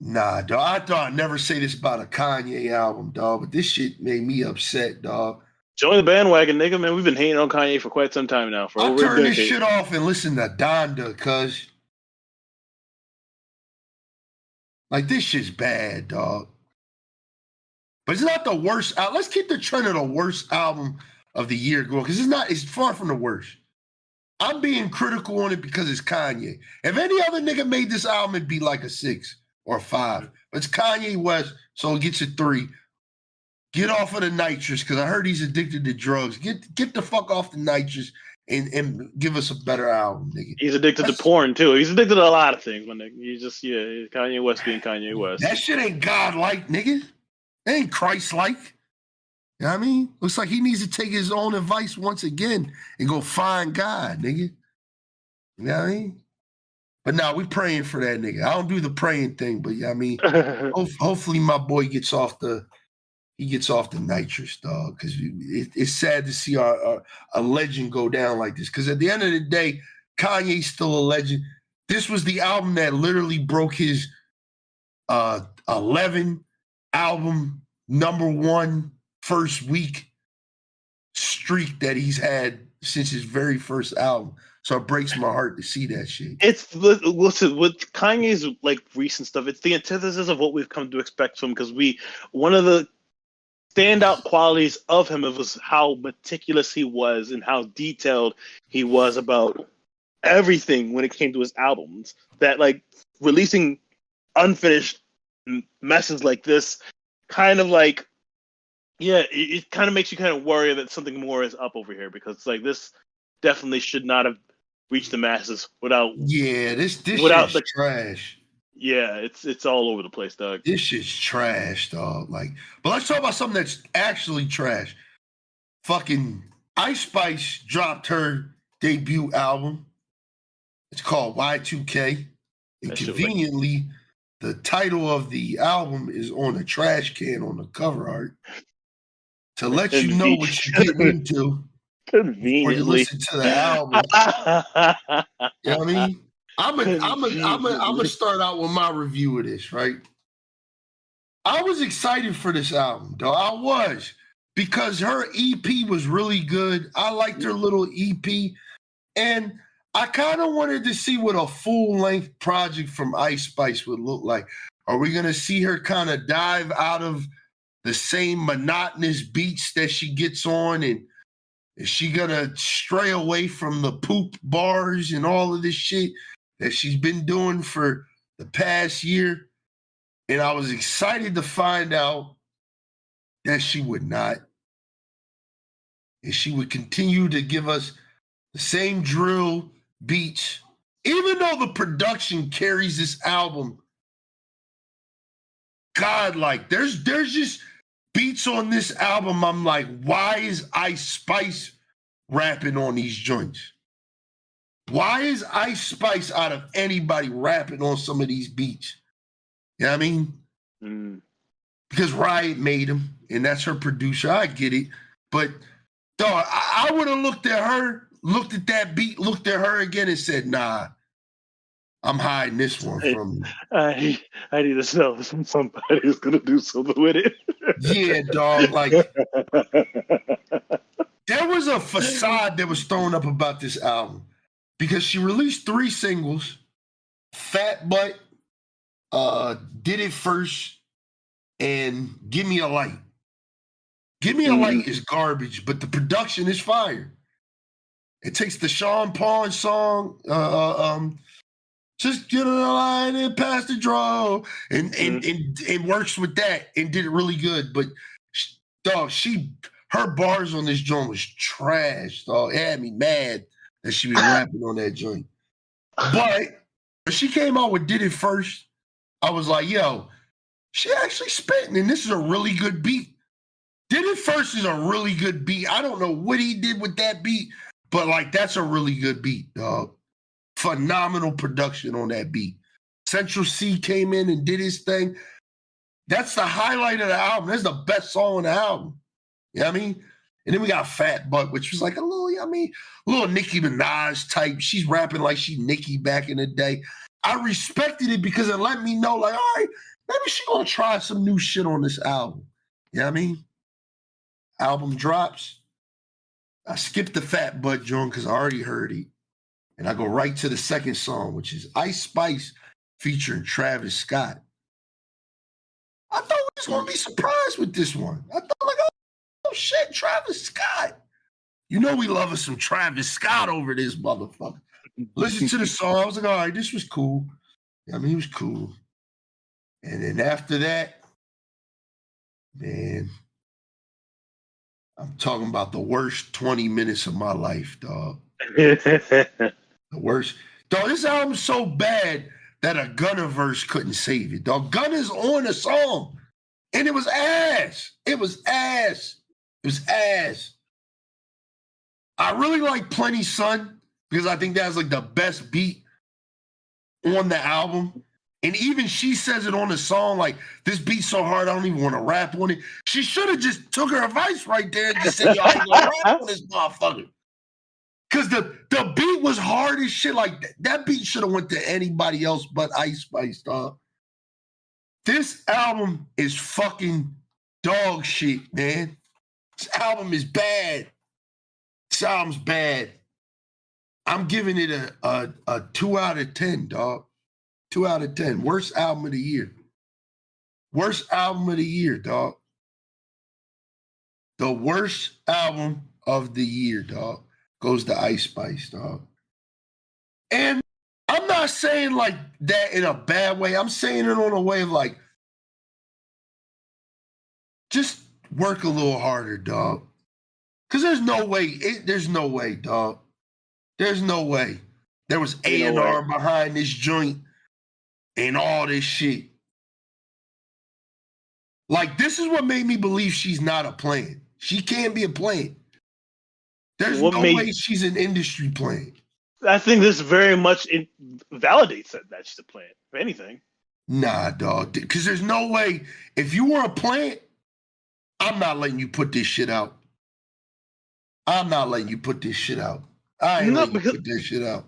nah, dog. I thought I'd never say this about a Kanye album, dog, but this shit made me upset, dog. Join the bandwagon, nigga, man. We've been hating on Kanye for quite some time now. For I over a turn decade. this shit off and listen to Donda, cuz. Like, this shit's bad, dog. But it's not the worst. Let's keep the trend of the worst album of the year going, because it's far from the worst. I'm being critical on it because it's Kanye. If any other nigga made this album, it'd be like a 6 or a 5. But it's Kanye West, so it gets a 3. Get off of the nitrous, because I heard he's addicted to drugs. Get the fuck off the nitrous and give us a better album, nigga. He's addicted to porn, too. He's addicted to a lot of things, my nigga. He's just, Kanye West being Kanye West. That shit ain't God-like, nigga. That ain't Christ-like. You know what I mean? Looks like he needs to take his own advice once again and go find God, nigga. You know what I mean? But now we praying for that nigga. I don't do the praying thing, but yeah, I mean, hopefully my boy gets off the nitrous, dog, because it's sad to see a legend go down like this. Because at the end of the day, Kanye's still a legend. This was the album that literally broke his 11 album #1 first week streak that he's had since his very first album. So it breaks my heart to see that shit. Listen, with Kanye's like recent stuff, it's the antithesis of what we've come to expect from him, because one of the standout qualities of him was how meticulous he was and how detailed he was about everything when it came to his albums. That like releasing unfinished messes like this kind of like, it kind of makes you kind of worry that something more is up over here, because it's like this definitely should not have reached the masses without. Yeah, this without shit's trash. Yeah, it's all over the place, dog. This shit's trash, dog. Like, but let's talk about something that's actually trash. Fucking Ice Spice dropped her debut album. It's called Y2K. And conveniently, the title of the album is on a trash can on the cover art to let you know what you're getting into before you listen to the album. You know what I mean? I'm gonna start out with my review of this, right? I was excited for this album, though. I was, because her EP was really good. I liked her little EP, and I kind of wanted to see what a full-length project from Ice Spice would look like. Are we gonna see her kind of dive out of the same monotonous beats that she gets on, and is she gonna stray away from the poop bars and all of this shit that she's been doing for the past year? And I was excited to find out that she would not. And she would continue to give us the same drill beats, even though the production carries this album godlike. There's just beats on this album. I'm like, why is Ice Spice rapping on these joints? Why is Ice Spice out of anybody rapping on some of these beats? You know what I mean? Because Riot made him, and that's her producer. I get it. But, dog, I would have looked at her, looked at that beat, looked at her again and said, nah, I'm hiding this one from you. I need to sell this from somebody who's gonna do something with it. Yeah, dog. Like, there was a facade that was thrown up about this album because she released 3 singles. Fat Butt, Did It First, and Give Me a Light. Give Me a Light is garbage, but the production is fire. It takes the Sean Paul song, just get on the line and pass the draw, and works with that and did it really good. But dog, her bars on this joint was trash, dog. It had me mad that she was rapping on that joint. But when she came out with Did It First, I was like, yo, she actually spitting, and this is a really good beat. Did It First is a really good beat. I don't know what he did with that beat, but like that's a really good beat, dog. Phenomenal production on that beat. Central C came in and did his thing. That's the highlight of the album. That's the best song on the album. You know what I mean? And then we got Fat Butt, which was like a little, a little Nicki Minaj type. She's rapping like she Nicki back in the day. I respected it because it let me know, like, all right, maybe she's gonna try some new shit on this album. You know what I mean? Album drops. I skipped the Fat Butt joint because I already heard it. And I go right to the second song, which is Ice Spice featuring Travis Scott. I thought we was gonna be surprised with this one. I thought like, oh shit, Travis Scott. You know we love us some Travis Scott over this motherfucker. Listen to the song. I was like, all right, this was cool. I mean, it was cool. And then after that, man, I'm talking about the worst 20 minutes of my life, dog. The worst. Dog, this album's so bad that a Gunna verse couldn't save it. Dog, Gunna's on the song. And it was ass. It was ass. It was ass. I really like Plenty Son because I think that's like the best beat on the album. And even she says it on the song, like, this beat's so hard, I don't even want to rap on it. She should have just took her advice right there and just said, yo, I ain't gonna rap on this motherfucker. Because the beat was hard as shit. Like, that beat should have went to anybody else but Ice Spice, dog. This album is fucking dog shit, man. This album is bad. This album's bad. I'm giving it a 2 out of 10, dog. 2 out of 10. Worst album of the year. Worst album of the year, dog. The worst album of the year, dog, goes to Ice Spice, dog. And I'm not saying like that in a bad way. I'm saying it on a way of like, just work a little harder, dog. Because there's no way, dog. There's no way. There was A&R behind this joint and all this shit. Like, this is what made me believe she's not a plant. She can't be a plant. There's no way she's an industry plant. I think this very much validates that she's a plant, if anything. Nah, dog. Because there's no way. If you were a plant, I'm not letting you put this shit out. I'm not letting you put this shit out. I ain't letting you put this shit out.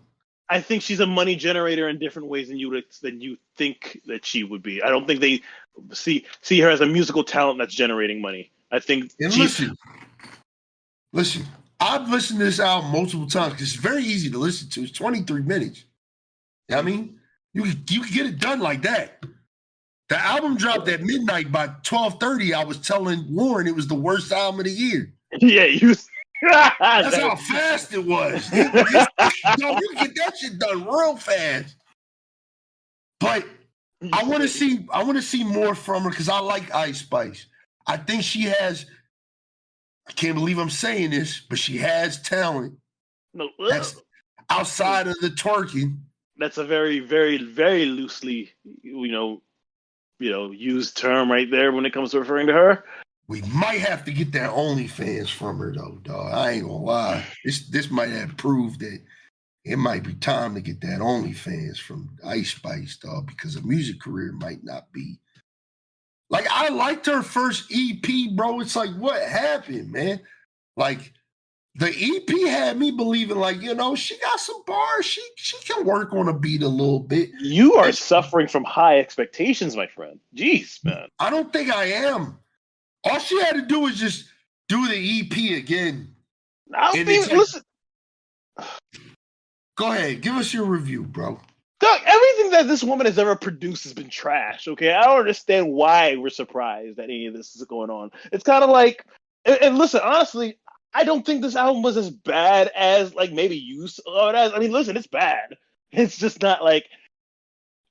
I think she's a money generator in different ways than you think that she would be. I don't think they see her as a musical talent that's generating money. I think. And listen. I've listened to this album multiple times because it's very easy to listen to. It's 23 minutes. You know what I mean? You can get it done like that. The album dropped at midnight. By 12:30, I was telling Warren it was the worst album of the year. Yeah, you. That's how fast it was. You can get that shit done real fast. But I want to see more from her because I like Ice Spice. I think she has. I can't believe I'm saying this, but she has talent. No, that's outside of the twerking. That's a very, very, very loosely, used term right there when it comes to referring to her. We might have to get that OnlyFans from her though, dog. I ain't gonna lie. This might have proved that it might be time to get that OnlyFans from Ice Spice, dog, because a music career might not be. Like, I liked her first EP, bro. It's like, what happened, man? Like, The EP had me believing, like, she got some bars. She can work on a beat a little bit. You are suffering from high expectations, my friend. Jeez, man. I don't think I am. All she had to do was just do the EP again. Listen. Go ahead, give us your review, bro. Doug, everything that this woman has ever produced has been trash, okay? I don't understand why we're surprised that any of this is going on. It's kind of like, and listen, honestly, I don't think this album was as bad as, like, maybe you saw it as. I mean, listen, it's bad. It's just not, like,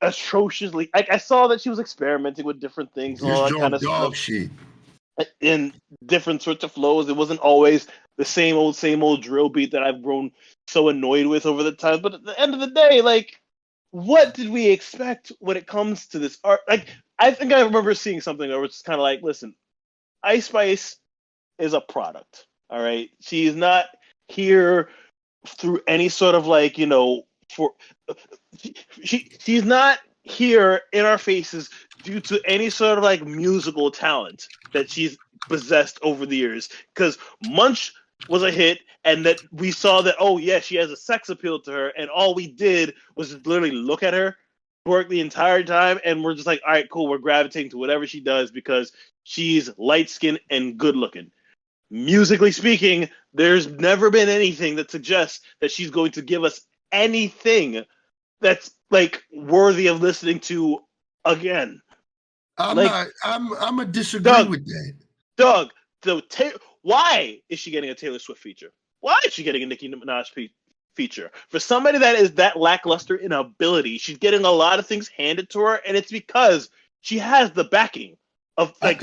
atrociously. Like, I saw that she was experimenting with different things and all that kind of stuff. Shit. In different sorts of flows. It wasn't always the same old drill beat that I've grown so annoyed with over the time. But at the end of the day, like, what did we expect when it comes to this art? Like, I think I remember seeing something where it's kind of like, listen, Ice Spice is a product, all right? She's not here through any sort of, like, she's not here in our faces due to any sort of, like, musical talent that she's possessed over the years. Because Munch was a hit, and that we saw that, oh yeah, she has a sex appeal to her, and all we did was just literally look at her work the entire time, and we're just like, all right, cool, we're gravitating to whatever she does because she's light-skinned and good-looking. Musically speaking, there's never been anything that suggests that she's going to give us anything that's, like, worthy of listening to again. I'm a disagree with that. Doug, why is she getting a Taylor Swift feature? Why is she getting a Nicki Minaj feature? For somebody that is that lackluster in ability, she's getting a lot of things handed to her, and it's because she has the backing of, like,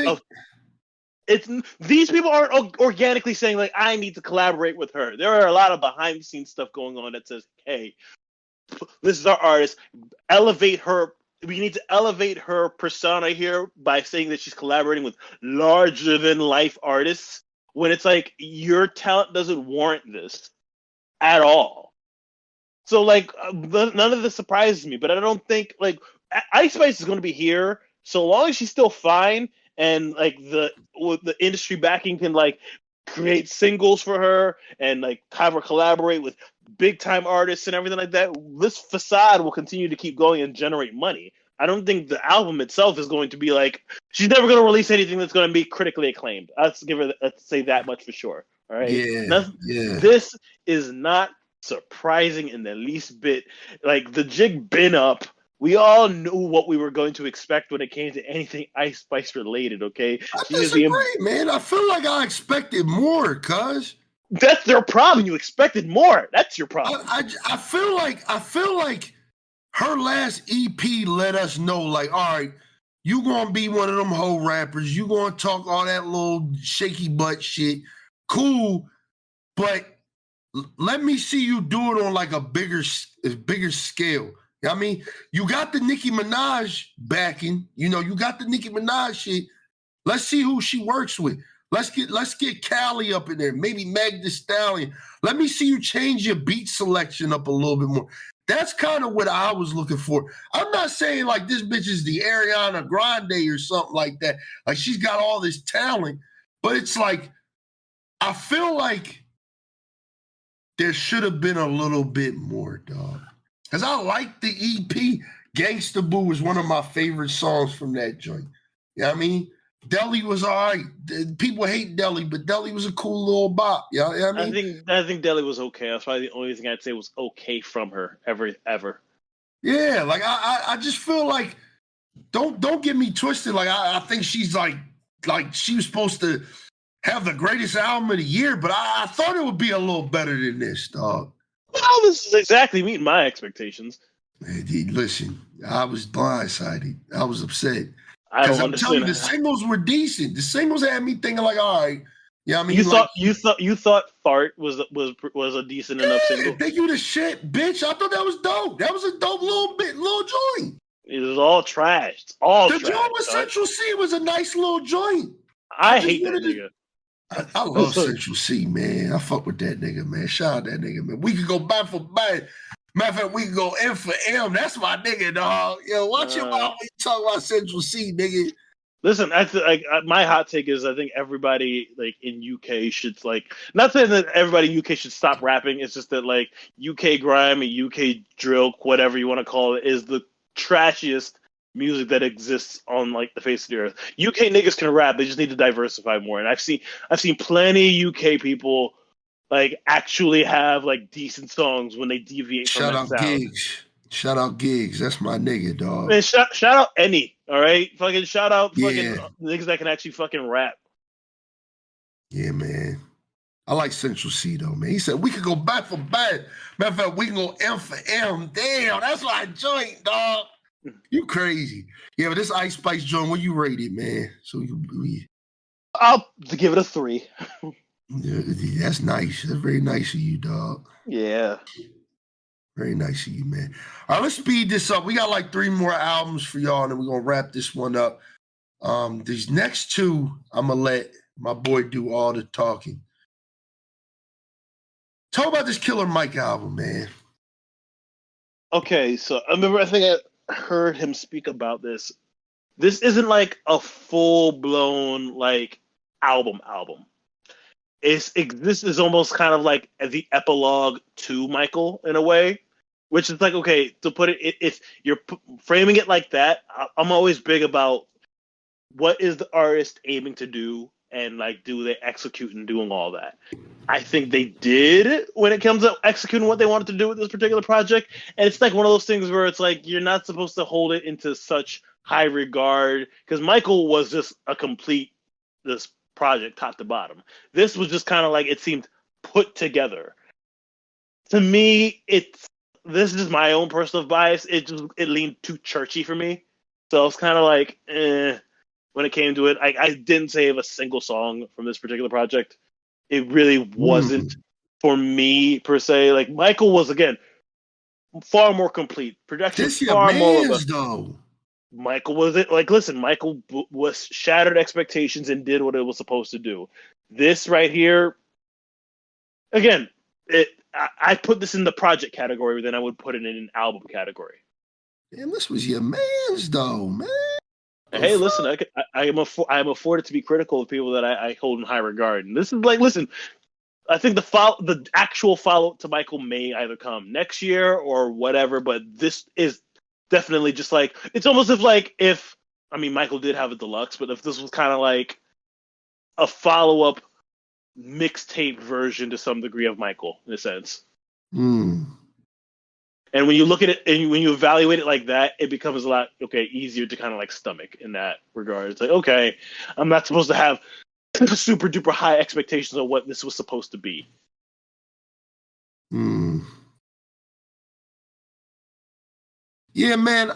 these people aren't organically saying, like, I need to collaborate with her. There are a lot of behind the scenes stuff going on that says, hey, this is our artist, elevate her. We need to elevate her persona here by saying that she's collaborating with larger than life artists, when it's like, your talent doesn't warrant this at all. So, like, none of this surprises me, but I don't think, like, Ice Spice is going to be here so long as she's still fine, and, like, the industry backing can, like, create singles for her and, like, have her collaborate with big time artists and everything like that. This facade will continue to keep going and generate money. I don't think the album itself is going to be, like, she's never going to release anything that's going to be critically acclaimed. Let's say that much for sure. All right. Yeah. This is not surprising in the least bit. Like, the jig been up. We all knew what we were going to expect when it came to anything Ice Spice related. Okay. I disagree, man. I feel like I expected more, cuz. That's their problem. You expected more. That's your problem. I feel like her last EP let us know, like, all right, you gonna be one of them hoe rappers. You gonna talk all that little shaky butt shit. Cool, but let me see you do it on, like, a bigger scale. I mean, you got the Nicki Minaj backing. You got the Nicki Minaj shit. Let's see who she works with. Let's get Callie up in there. Maybe Meg Thee Stallion. Let me see you change your beat selection up a little bit more. That's kind of what I was looking for. I'm not saying, like, this bitch is the Ariana Grande or something like that. Like, she's got all this talent. But it's like, I feel like there should have been a little bit more, dog. Because I like the EP. Gangsta Boo is one of my favorite songs from that joint. You know what I mean? Deli was all right. People hate Deli, but Deli was a cool little bop. You know what I mean? I think Deli was okay. That's probably the only thing I'd say was okay from her ever. Yeah, like, I just feel like, don't get me twisted. Like, I think she's like she was supposed to have the greatest album of the year, but I thought it would be a little better than this, dog. Well, this is exactly meeting my expectations. Man, dude, listen, I was blindsided. I was upset. I don't I'm understand. telling you, the singles were decent. The singles had me thinking, like, all right. Yeah, I mean, you thought Fart was a decent enough single. Thank you the shit, bitch. I thought that was dope. That was a dope little joint. It was all trash. It's all the trash. joint with Central C was a nice little joint. I hate that nigga. I love Central C, man. I fuck with that nigga, man. Shout out that nigga, man. We could go back for back. Matter of fact, we can go M for M. That's my nigga, dog. Yo, watch your mouth when you talk about Central C, nigga. Listen, my hot take is I think everybody like in UK should like not saying that everybody in UK should stop rapping. It's just that like UK grime and UK drill, whatever you want to call it, is the trashiest music that exists on like the face of the earth. UK niggas can rap; they just need to diversify more. And I've seen plenty of UK people like actually have like decent songs when they deviate from Shout that out sound. Gigs. Shout out Gigs. That's my nigga, dog. Man, shout out any, all right? Fucking shout out fucking Yeah. niggas that can actually fucking rap. Yeah, man. I like Central C though, man. He said we could go back for back. Matter of fact, we can go M for M. Damn, that's my joint, dog. You crazy. Yeah, but this Ice Spice joint, what you rate it, man? So I'll give it a 3. yeah, that's nice. That's very nice of you, dog. Yeah. Very nice of you, man. All right, let's speed this up. We got like 3 more albums for y'all, and then we're gonna wrap this one up. These next 2, I'm gonna let my boy do all the talking. Talk about this Killer Mike album, man. Okay, so I think I heard him speak about this. This isn't like a full blown like album. This is almost kind of like the epilogue to Michael in a way, which is like, okay, to put it, if you're framing it like that, I'm always big about what is the artist aiming to do and like do they execute and doing all that. I think they did when it comes to executing what they wanted to do with this particular project. And it's like one of those things where it's like you're not supposed to hold it into such high regard because Michael was just a complete this project top to bottom. This was just kind of like it seemed put together. To me, this is my own personal bias. It leaned too churchy for me. So it's kind of like when it came to it. I didn't save a single song from this particular project. It really wasn't for me per se. Like Michael was again far more complete. Production This far more man's though. Michael was it like listen, Michael was shattered expectations and did what it was supposed to do. This right here, again, I put this in the project category, then I would put it in an album category. Damn, this was your man's though, man. Hey, listen, I am afforded to be critical of people that I hold in high regard, and this is like, listen, I think the actual follow up to Michael may either come next year or whatever, but this is definitely just like it's almost if Michael did have a deluxe, but if this was kind of like a follow up mixtape version to some degree of Michael in a sense. And when you look at it and when you evaluate it like that, it becomes a lot easier to kind of like stomach in that regard. It's like, okay, I'm not supposed to have super duper high expectations of what this was supposed to be. Yeah, man.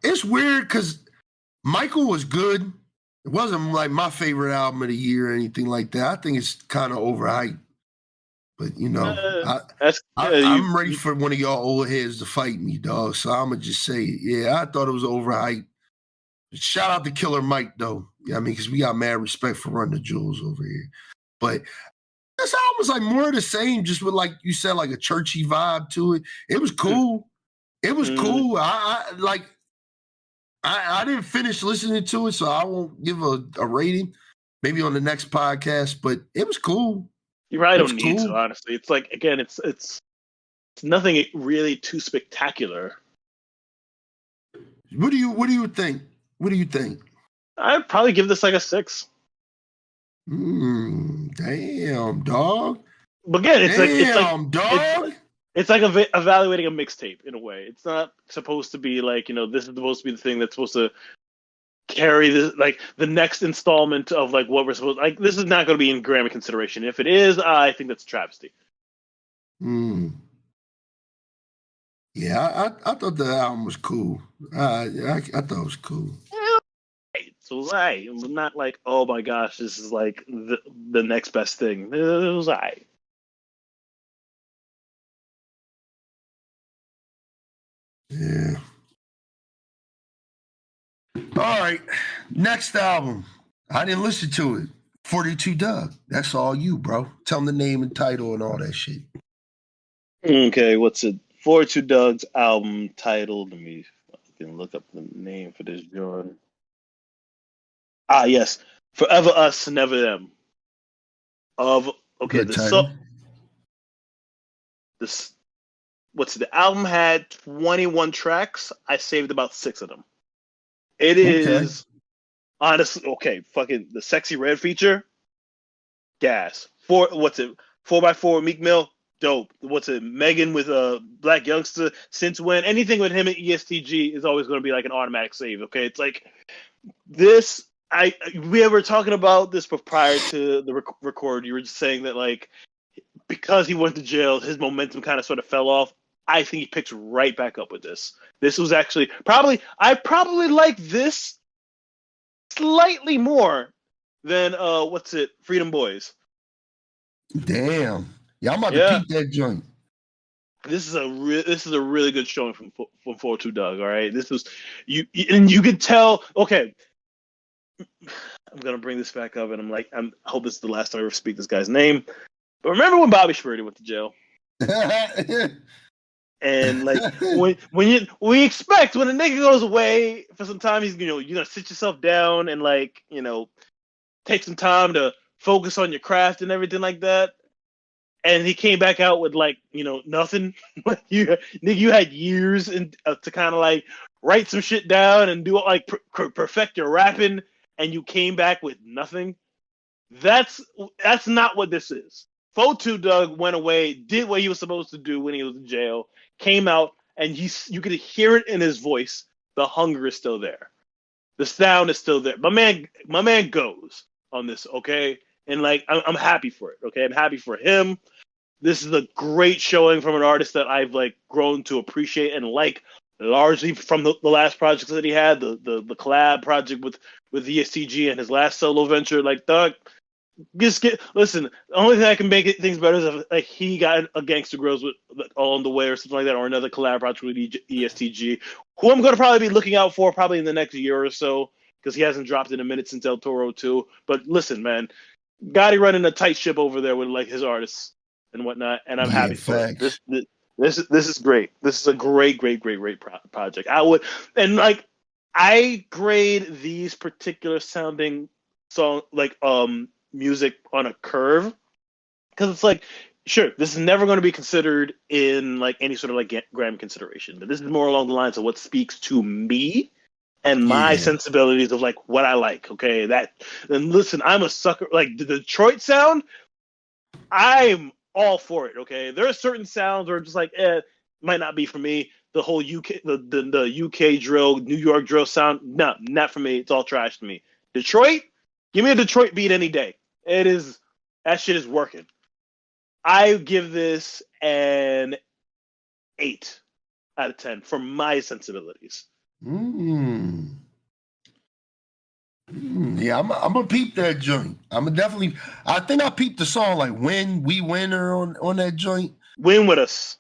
It's weird because Michael was good. It wasn't like my favorite album of the year or anything like that. I think it's kind of overhyped. But I'm ready for one of y'all old heads to fight me, dog. So I'm gonna just say, yeah, I thought it was overhyped. Shout out to Killer Mike, though. Yeah, because we got mad respect for Run the Jewels over here. But this album was like more of the same, just with like you said, like a churchy vibe to it. It was cool. It was cool. I didn't finish listening to it, so I won't give a rating. Maybe on the next podcast, but it was cool. You probably don't need to, honestly. It's like again, it's nothing really too spectacular. What do you think? What do you think? I'd probably give this like a 6. Damn, dog. But again, it's like evaluating a mixtape in a way. It's not supposed to be like this is supposed to be the thing that's supposed to carry this like the next installment of like what we're supposed like. This is not going to be in Grammy consideration. If it is, I think that's a travesty. Yeah, I thought the album was cool. I thought it was cool. So it was It was not like, oh my gosh, this is like the next best thing. It was Yeah. All right. Next album. I didn't listen to it. 42 Doug. That's all you, bro. Tell them the name and title and all that shit. Okay, what's it? Forward to Doug's album titled. Let me fucking look up the name for this joint. Yes, Forever Us, Never Them. Okay, Good title. the album had 21 tracks. I saved about 6 of them. It Okay. is honestly okay. Fucking the Sexy Red feature, gas. 4x4 Meek Mill, dope. Megan with a Black Youngster, Since When? Anything with him and ESTG is always going to be like an automatic save. Okay, it's like this. We were talking about this prior to the record. You were just saying that like because he went to jail, his momentum kind of sort of fell off. I think he picks right back up with this. This was actually I probably like this slightly more than Freedom Boys. Damn. Yeah, I'm about to peep that joint. This is a really good showing from 4-2 Doug. All right, this was and you could tell. Okay, I'm gonna bring this back up, and I hope this is the last time I ever speak this guy's name. But remember when Bobby Shmurda went to jail? And like when we expect when a nigga goes away for some time, he's you're gonna sit yourself down and take some time to focus on your craft and everything like that. And he came back out with nothing. you had years to kind of write some shit down and do perfect your rapping, and you came back with nothing. That's not what this is. 4-2 Doug went away, did what he was supposed to do when he was in jail, came out, and you could hear it in his voice. The hunger is still there. The sound is still there. My man goes on this, okay? And I'm happy for it, okay? I'm happy for him. This is a great showing from an artist that I've grown to appreciate and like largely from the last projects that he had, the collab project with ESTG and his last solo venture. Doug, listen. The only thing that can make things better is if he got a Gangsta Grills with All on the Way or something like that, or another collab project with ESTG, who I'm going to probably be looking out for probably in the next year or so because he hasn't dropped in a minute since El Toro 2. But listen, man, Gotti running a tight ship over there with his artists and whatnot, and I'm happy for it. This is great. This is a great project. I grade these particular sounding song music on a curve because it's sure, this is never going to be considered in any sort of Grammy consideration, but this is more along the lines of what speaks to me and my sensibilities of what I like. Okay, and listen, I'm a sucker. The Detroit sound, I'm all for it. Okay, there are certain sounds where just might not be for me. The whole UK, the UK drill, New York drill sound, no, not for me. It's all trash to me. Detroit, give me a Detroit beat any day. That shit is working. I give this an 8 out of 10 for my sensibilities. Yeah, I'm gonna peep that joint. I think I peeped the song When We Win Her on that joint. Win with us.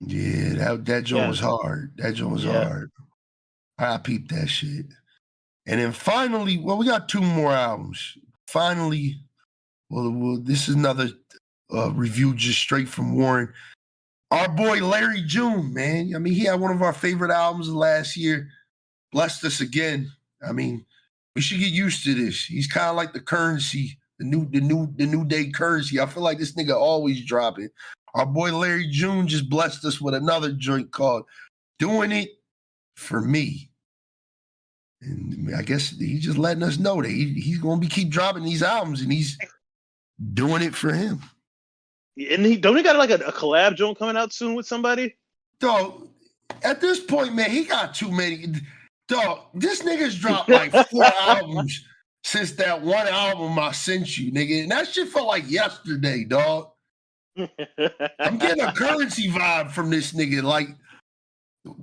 Yeah, that joint was hard. That joint was hard. I peeped that shit. And then finally, we got 2 more albums. Finally, this is another review just straight from Warren. Our boy Larry June, man. I mean, he had one of our favorite albums last year. Blessed us again. I mean, we should get used to this. He's kind of like the currency, the new day currency. I feel like this nigga always dropping. Our boy Larry June just blessed us with another joint called Doing It For Me. And I guess he's just letting us know that he's going to keep dropping these albums and he's doing it for him. And don't he got a collab joint coming out soon with somebody? Dog, at this point, man, he got too many. Dog, this nigga's dropped 4 albums since that one album I sent you, nigga. And that shit felt like yesterday, dog. I'm getting a currency vibe from this nigga.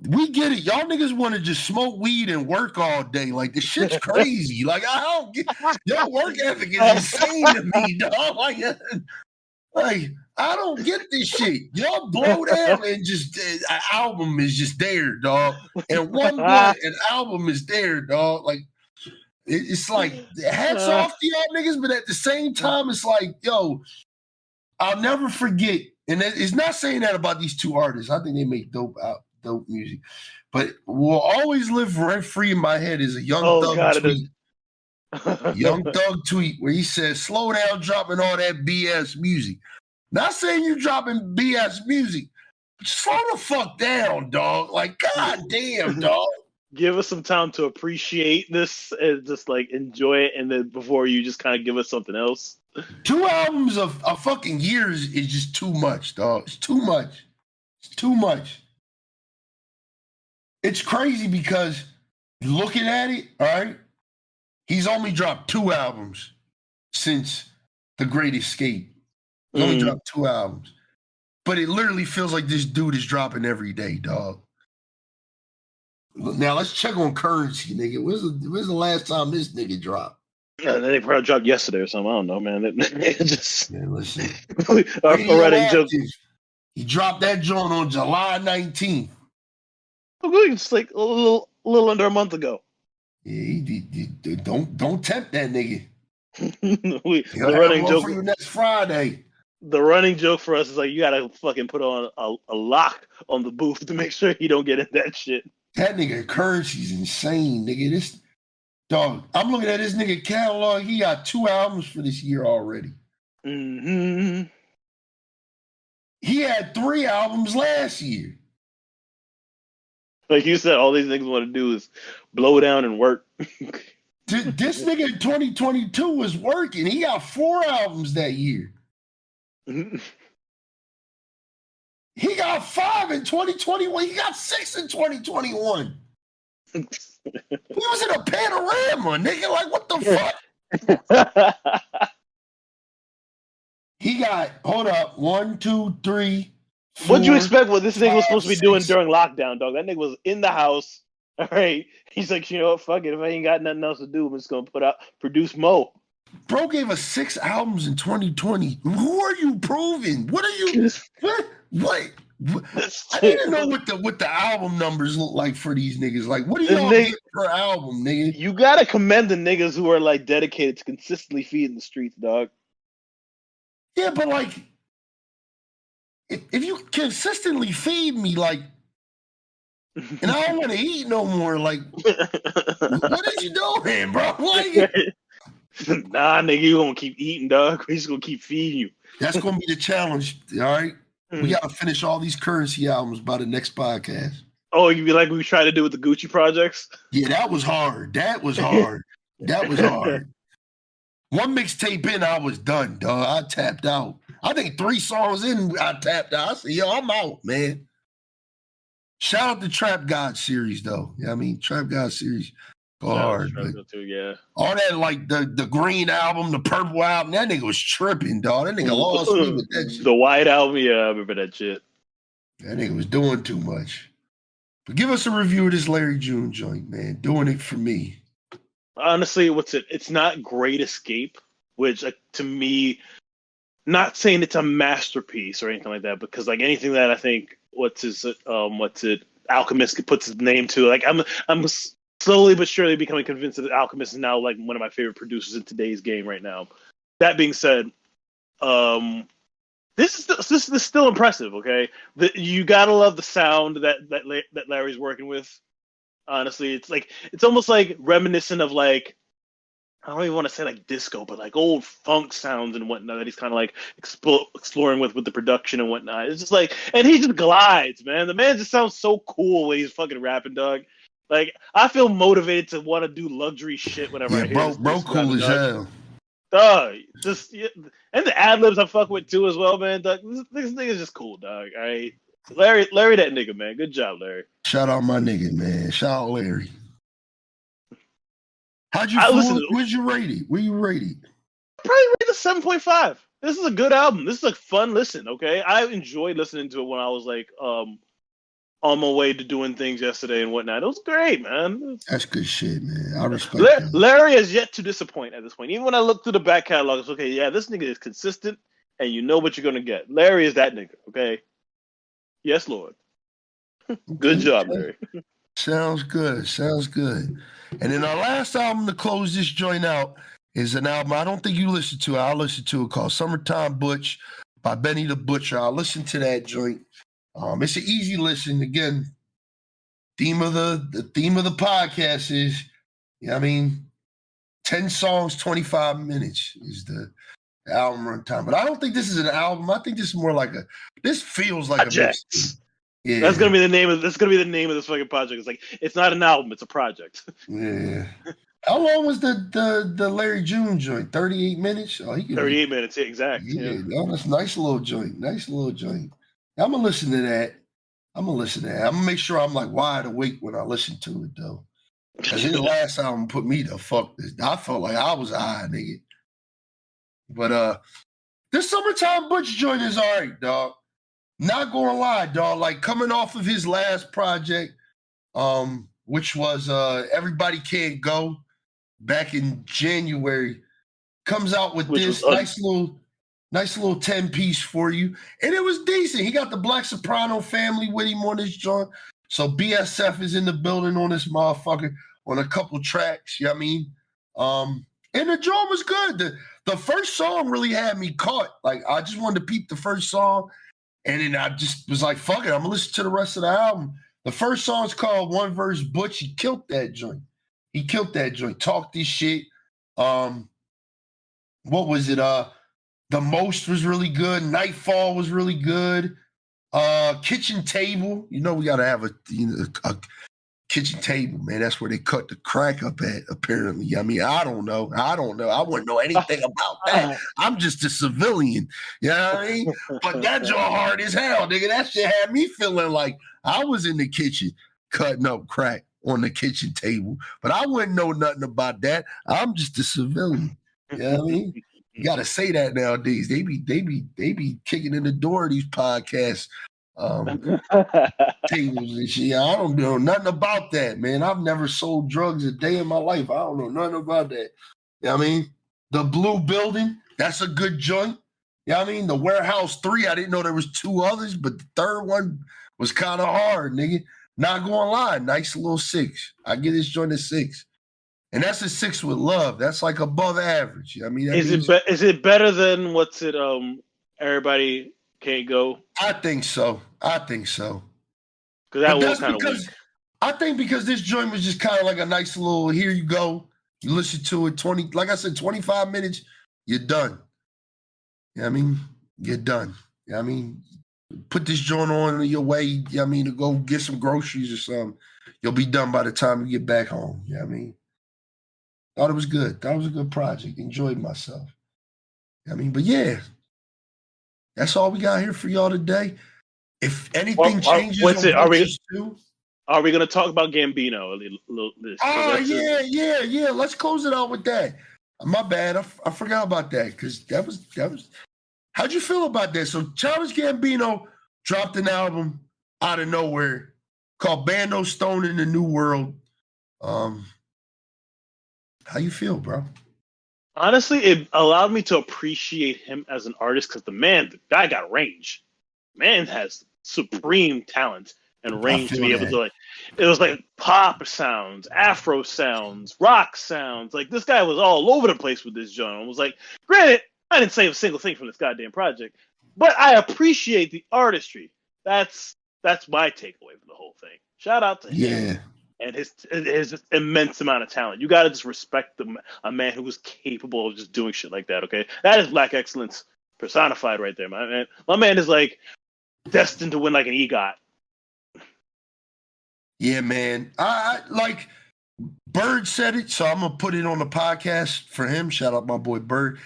We get it. Y'all niggas want to just smoke weed and work all day. This shit's crazy. I don't get y'all work ethic is insane to me, dog. I don't get this shit. Y'all blow down and just an album is just there, dog. And one blunt, an album is there, dog. It's hats off to y'all niggas, but at the same time, it's yo, I'll never forget and it's not saying that about these two artists. I think they make dope music. But what will always live rent free in my head is a Young Thug tweet. Young Thug tweet where he says, "Slow down dropping all that BS music." Not saying you dropping BS music, but slow the fuck down, dog. Like, god damn, dog. Give us some time to appreciate this and just like enjoy it, and then before you just kind of give us something else. 2 albums of a fucking years is just too much, dog. It's too much. It's too much. It's crazy because looking at it, all right, he's only dropped 2 albums since The Great Escape. He's only dropped 2 albums. But it literally feels like this dude is dropping every day, dog. Now let's check on Currency, nigga. When's the last time this nigga dropped? Yeah, they probably dropped yesterday or something. I don't know, man. It just Man, listen. our running joke. He dropped that joint on July 19th. It's like a little under a month ago. Yeah, don't tempt that nigga. The running joke for you next Friday. The running joke for us is like you gotta fucking put on a lock on the booth to make sure he don't get in that shit. That nigga Currency's insane, nigga. This dog, I'm looking at this nigga catalog. He got 2 albums for this year already. Mm-hmm. He had 3 albums last year. Like you said, all these niggas want to do is blow down and work. This nigga in 2022 was working. He got 4 albums that year. He got 5 in 2021. He got 6 in 2021. He was in a panorama, nigga. Like, what the fuck? He got, hold up, 1, 2, 3, 4. What'd you expect what this nigga was supposed to be 6. doing during lockdown, dog? That nigga was in the house. All right. He's like, you know what? Fuck it. If I ain't got nothing else to do, I'm just going to produce Mo. Bro gave us 6 albums in 2020. Who are you proving? What are you? What? I didn't know what the album numbers look like for these niggas. Like, what do y'all get per album, nigga? You gotta commend the niggas who are like dedicated to consistently feeding the streets, dog. Yeah, but like, if you consistently feed me, like, and I don't want to eat no more, like, what are you doing, bro? Like, nah, nigga, you gonna keep eating, dog. We just gonna keep feeding you. That's gonna be the challenge. All right, we gotta finish all these Currency albums by the next podcast. Oh, you be like we tried to do with the Gucci projects? Yeah, that was hard. That was hard. One mixtape in, I was done, dog. I tapped out. I think 3 songs in, I tapped out. I said, yo, I'm out, man. Shout out to Trap God series, though. Yeah, I mean, Trap God series go hard. Too, yeah. All that, like the green album, the purple album, that nigga was tripping, dog. That nigga lost me with that shit. The white album, yeah, I remember that shit. That nigga was doing too much. But give us a review of this Larry June joint, man. Doing it for me. Honestly, it's not Great Escape, which to me, not saying it's a masterpiece or anything like that, because like anything that I think, Alchemist puts his name to, like I'm slowly but surely becoming convinced that Alchemist is now like one of my favorite producers in today's game right now. That being said, this is still impressive. Okay, you gotta love the sound that Larry's working with. Honestly, it's almost like reminiscent of like, I don't even want to say like disco, but like old funk sounds and whatnot that he's kind of like exploring with the production and whatnot. It's just like, and he just glides, man. The man just sounds so cool when he's fucking rapping, dog. Like I feel motivated to want to do luxury shit whenever I hear bro, cool as hell. Dog, and the ad libs I fuck with too as well, man. Dog, this nigga's just cool, dog. All right, Larry, that nigga, man. Good job, Larry. Shout out my nigga, man. Shout out Larry. How'd you feel? Where'd you rate it? Where you rate it? Probably rate it 7.5. This is a good album. This is a fun listen, okay? I enjoyed listening to it when I was like on my way to doing things yesterday and whatnot. It was great, man. That's good shit, man. I respect that. Larry has yet to disappoint at this point. Even when I look through the back catalog, it's okay, yeah, this nigga is consistent and you know what you're gonna get. Larry is that nigga, okay? Yes, Lord. Good job, Larry. Sounds good. And then our last album to close this joint out is an album I don't think you listened to. I listened to it called Summertime Butch by Benny the Butcher. I listened to that joint. It's an easy listen. Again, the theme of the podcast is, 10 songs, 25 minutes is the album runtime. But I don't think this is an album. I think this is more like this feels like project. a mix. Yeah. That's gonna be the name of this fucking project. It's like, it's not an album, it's a project. Yeah. How long was the Larry June joint? 38 minutes? Oh, 38 minutes, yeah, exact. Yeah. Oh, that's a nice little joint. I'm gonna listen to that. I'm gonna make sure I'm like wide awake when I listen to it though. Because his last album put me the fuck. I felt like I was high, nigga. But this Summertime Butch joint is all right, dog. Not gonna lie, dog. Like coming off of his last project, which was Everybody Can't Go back in January, comes out with this nice little 10-piece for you. And it was decent. He got the Black Soprano family with him on this joint. So BSF is in the building on this motherfucker on a couple tracks, you know what I mean? And the joint was good. The first song really had me caught. Like I just wanted to peep the first song. And then I just was like, fuck it, I'm gonna listen to the rest of the album. The first song's called One Verse Butch. He killed that joint. Talk this shit. What was it? The Most was really good. Nightfall was really good. Kitchen Table. We gotta have a kitchen table, man. That's where they cut the crack up at, apparently. I mean, I don't know. I wouldn't know anything about that. I'm just a civilian. You know what I mean? But that jaw hard as hell, nigga. That shit had me feeling like I was in the kitchen cutting up crack on the kitchen table. But I wouldn't know nothing about that. I'm just a civilian. You know what I mean? You gotta say that nowadays. They be kicking in the door of these podcasts. Tables and shit. I don't know nothing about that, man. I've never sold drugs a day in my life. I don't know nothing about that. You know what I mean? The Blue Building, that's a good joint. You know what I mean? The Warehouse 3, I didn't know there was 2 others, but the third one was kind of hard, nigga. Not gonna lie, nice little 6. I give this joint a 6. And that's a 6 with love. That's like above average. You know what I mean? Is it better than Everybody Can't Go? I think so. Because that was kind of weak. I think because this joint was just kind of like a nice little, here you go. You listen to it, 25 minutes, you're done. You know what I mean? You're done. You know what I mean? Put this joint on your way, you know what I mean, to go get some groceries or something. You'll be done by the time you get back home. You know what I mean? Thought it was good. That was a good project. Enjoyed myself. You know what I mean? But yeah, that's all we got here for y'all today. If anything changes, are we going to talk about Gambino a little bit? Oh, yeah. Let's close it out with that. My bad. I forgot about that because that was. How'd you feel about that? So Childish Gambino dropped an album out of nowhere called Bando Stone in the New World. How you feel, bro? Honestly, it allowed me to appreciate him as an artist because the guy got range. Man has supreme talent and range to be able to it was like pop sounds, Afro sounds, rock sounds. Like this guy was all over the place with this genre. It was like, granted, I didn't say a single thing from this goddamn project, but I appreciate the artistry. That's my takeaway from the whole thing. Shout out to him and his immense amount of talent. You got to just respect a man who was capable of just doing shit like that. Okay, that is black excellence personified right there, my man. My man is like destined to win like an EGOT. Yeah, man. I like Bird said it, so I'm gonna put it on the podcast for him. Shout out my boy Bird.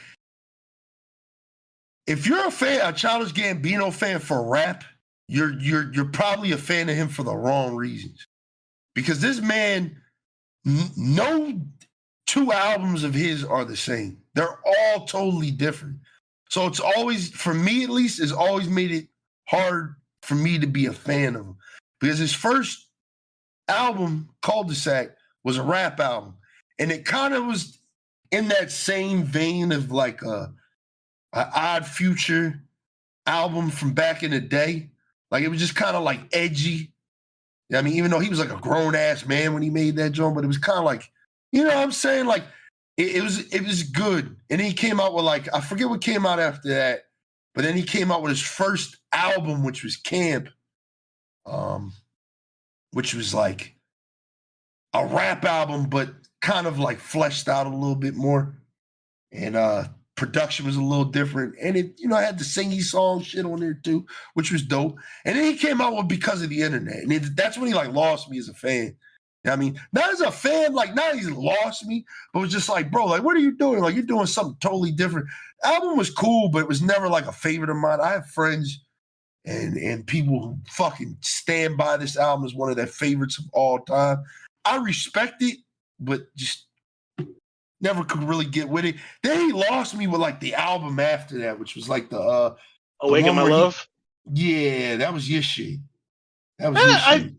If you're a Childish Gambino fan for rap, you're probably a fan of him for the wrong reasons. Because this man, no 2 albums of his are the same. They're all totally different. So it's always, for me at least, it's always made it hard for me to be a fan of him. Because his first album, Cul-de-sac, was a rap album. And it kind of was in that same vein of like a Odd Future album from back in the day. Like it was just kind of like edgy. I mean, even though he was like a grown-ass man when he made that joint, but it was kind of like, you know what I'm saying? Like, it was good. And then he came out with like, I forget what came out after that, But then he came out with his first album, which was Camp, which was like a rap album, but kind of like fleshed out a little bit more. And production was a little different. And it, had the singy song shit on there too, which was dope. And then he came out with Because of the Internet. And that's when he like lost me as a fan. You know what I mean? Not as a fan, like not he's lost me, but it was just like, bro, like, what are you doing? Like, you're doing something totally different. Album was cool, but it was never like a favorite of mine. I have friends and people who fucking stand by this album as one of their favorites of all time. I respect it, but just never could really get with it. Then he lost me with like the album after that, which was like the Awaken My Love. Yeah, that was your shit. That was your shit.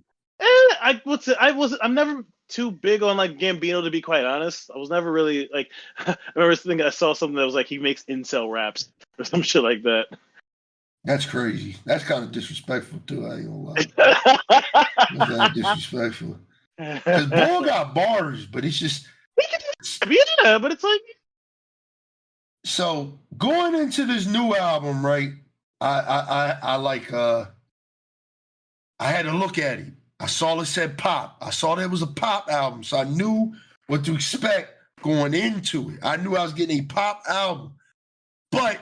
I'm never too big on like Gambino, to be quite honest. I was never really like. I remember thinking I saw something that was like he makes incel raps or some shit like that. That's crazy. That's kind of disrespectful too. I ain't gonna lie. That's kind of disrespectful. Because Bull got bars, but it's just. Yeah, but it's like. So going into this new album, right? I like. I had to look at it. I saw it said pop. I saw that it was a pop album, so I knew what to expect going into it. I knew I was getting a pop album, but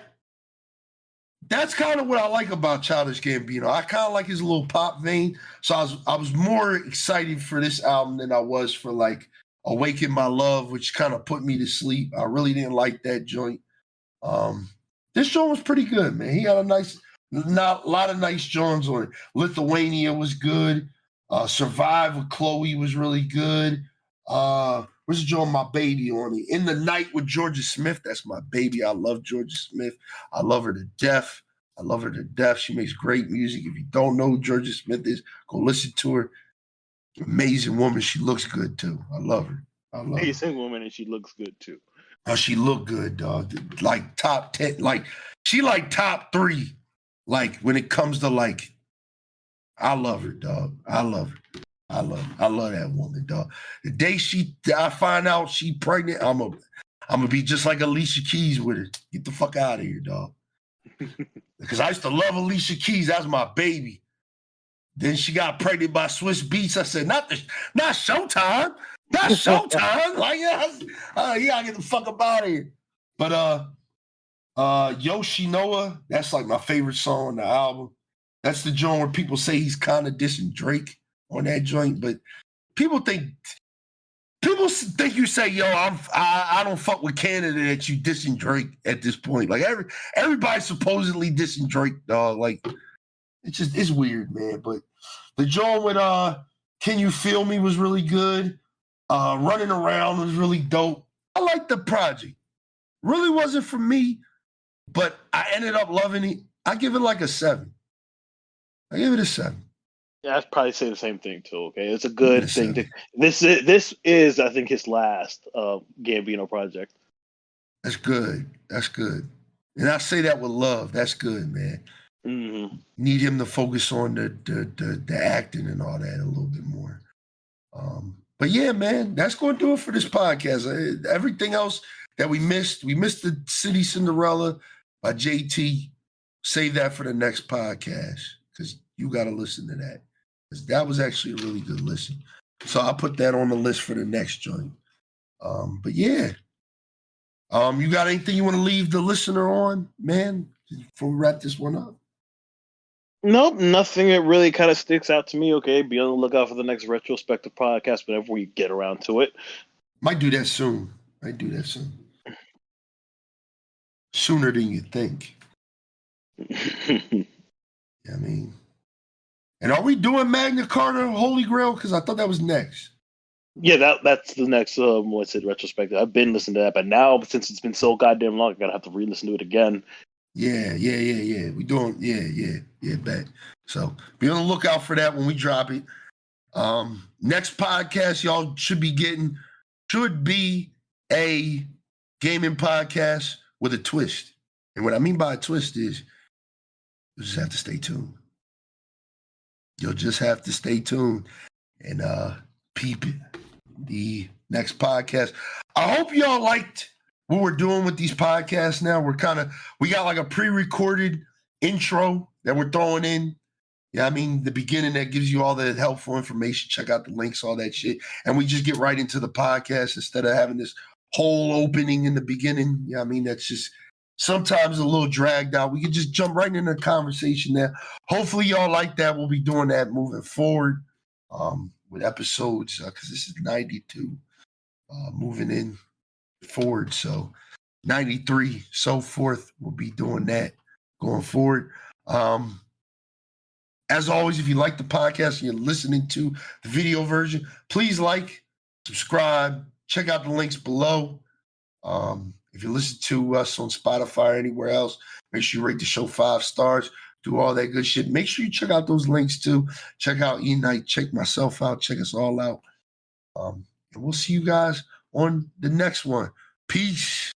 that's kind of what I like about Childish Gambino. I kind of like his little pop vein, so I was more excited for this album than I was for like Awaken My Love, which kind of put me to sleep. I really didn't like that joint. This joint was pretty good, man. He had a lot of nice joints on it. Lithuania was good. Survive with Chloe was really good. Where's the joint My Baby on it? In the Night with Georgia Smith. That's my baby. I love Georgia Smith. I love her to death. She makes great music. If you don't know who Georgia Smith is, go listen to her. Amazing woman. She looks good too. I love her. Amazing woman, and she looks good too. Oh, she looked good, dog. Like top 10. Like she like top 3. Like when it comes to like, I love her, dog. I love that woman, dog. The day I find out she pregnant, I'm gonna be just like Alicia Keys with her. Get the fuck out of here, dog. Because I used to love Alicia Keys. That's my baby. Then she got pregnant by Swiss Beats. I said, not Showtime. Not Showtime. Like, yeah, get the fuck up out of here. But Yoshinoa, that's like my favorite song on the album. That's the joint where people say he's kind of dissing Drake on that joint, but people think you say, yo, I don't fuck with Canada that you dissing Drake at this point. Like everybody supposedly dissing Drake, dog. Like it's weird, man. But the joint with Can You Feel Me was really good. Running Around was really dope. I liked the project. Really wasn't for me, but I ended up loving it. I give it like a 7. I give it a 7. Yeah, I'd probably say the same thing too. Okay, it's a good thing. This is, I think, his last Gambino project. That's good. And I say that with love. That's good, man. Mm-hmm. Need him to focus on the acting and all that a little bit more. But yeah, man, that's going to do it for this podcast. Everything else that we missed the City Cinderella by JT. Save that for the next podcast because you got to listen to that. Because that was actually a really good listen. So I'll put that on the list for the next joint. But yeah. You got anything you want to leave the listener on, man, before we wrap this one up? Nope, nothing that really kind of sticks out to me. Okay, be on the lookout for the next retrospective podcast whenever we get around to it. Might do that soon. Sooner than you think. I mean, and are we doing Magna Carta Holy Grail? Because I thought that was next. Yeah, that's the next retrospective. I've been listening to that, but now since it's been so goddamn long, I'm gonna have to re-listen to it again. Yeah. We doing bet. So be on the lookout for that when we drop it. Next podcast y'all should be a gaming podcast with a twist. And what I mean by a twist is you just have to stay tuned. You'll just have to stay tuned and peep it. The next podcast. I hope y'all liked what we're doing with these podcasts now, we got like a pre-recorded intro that we're throwing in. Yeah, I mean, the beginning that gives you all the helpful information. Check out the links, all that shit. And we just get right into the podcast instead of having this whole opening in the beginning. Yeah, I mean, that's just sometimes a little dragged out. We can just jump right into the conversation there. Hopefully y'all like that. We'll be doing that moving forward with episodes because this is 92 moving in forward. So 93, so forth. We'll be doing that going forward. As always, if you like the podcast and you're listening to the video version, please like, subscribe, check out the links below. If you listen to us on Spotify or anywhere else, make sure you rate the show 5 stars, do all that good shit. Make sure you check out those links too. Check out Eknight, check myself out, check us all out. And we'll see you guys on the next one. Peace.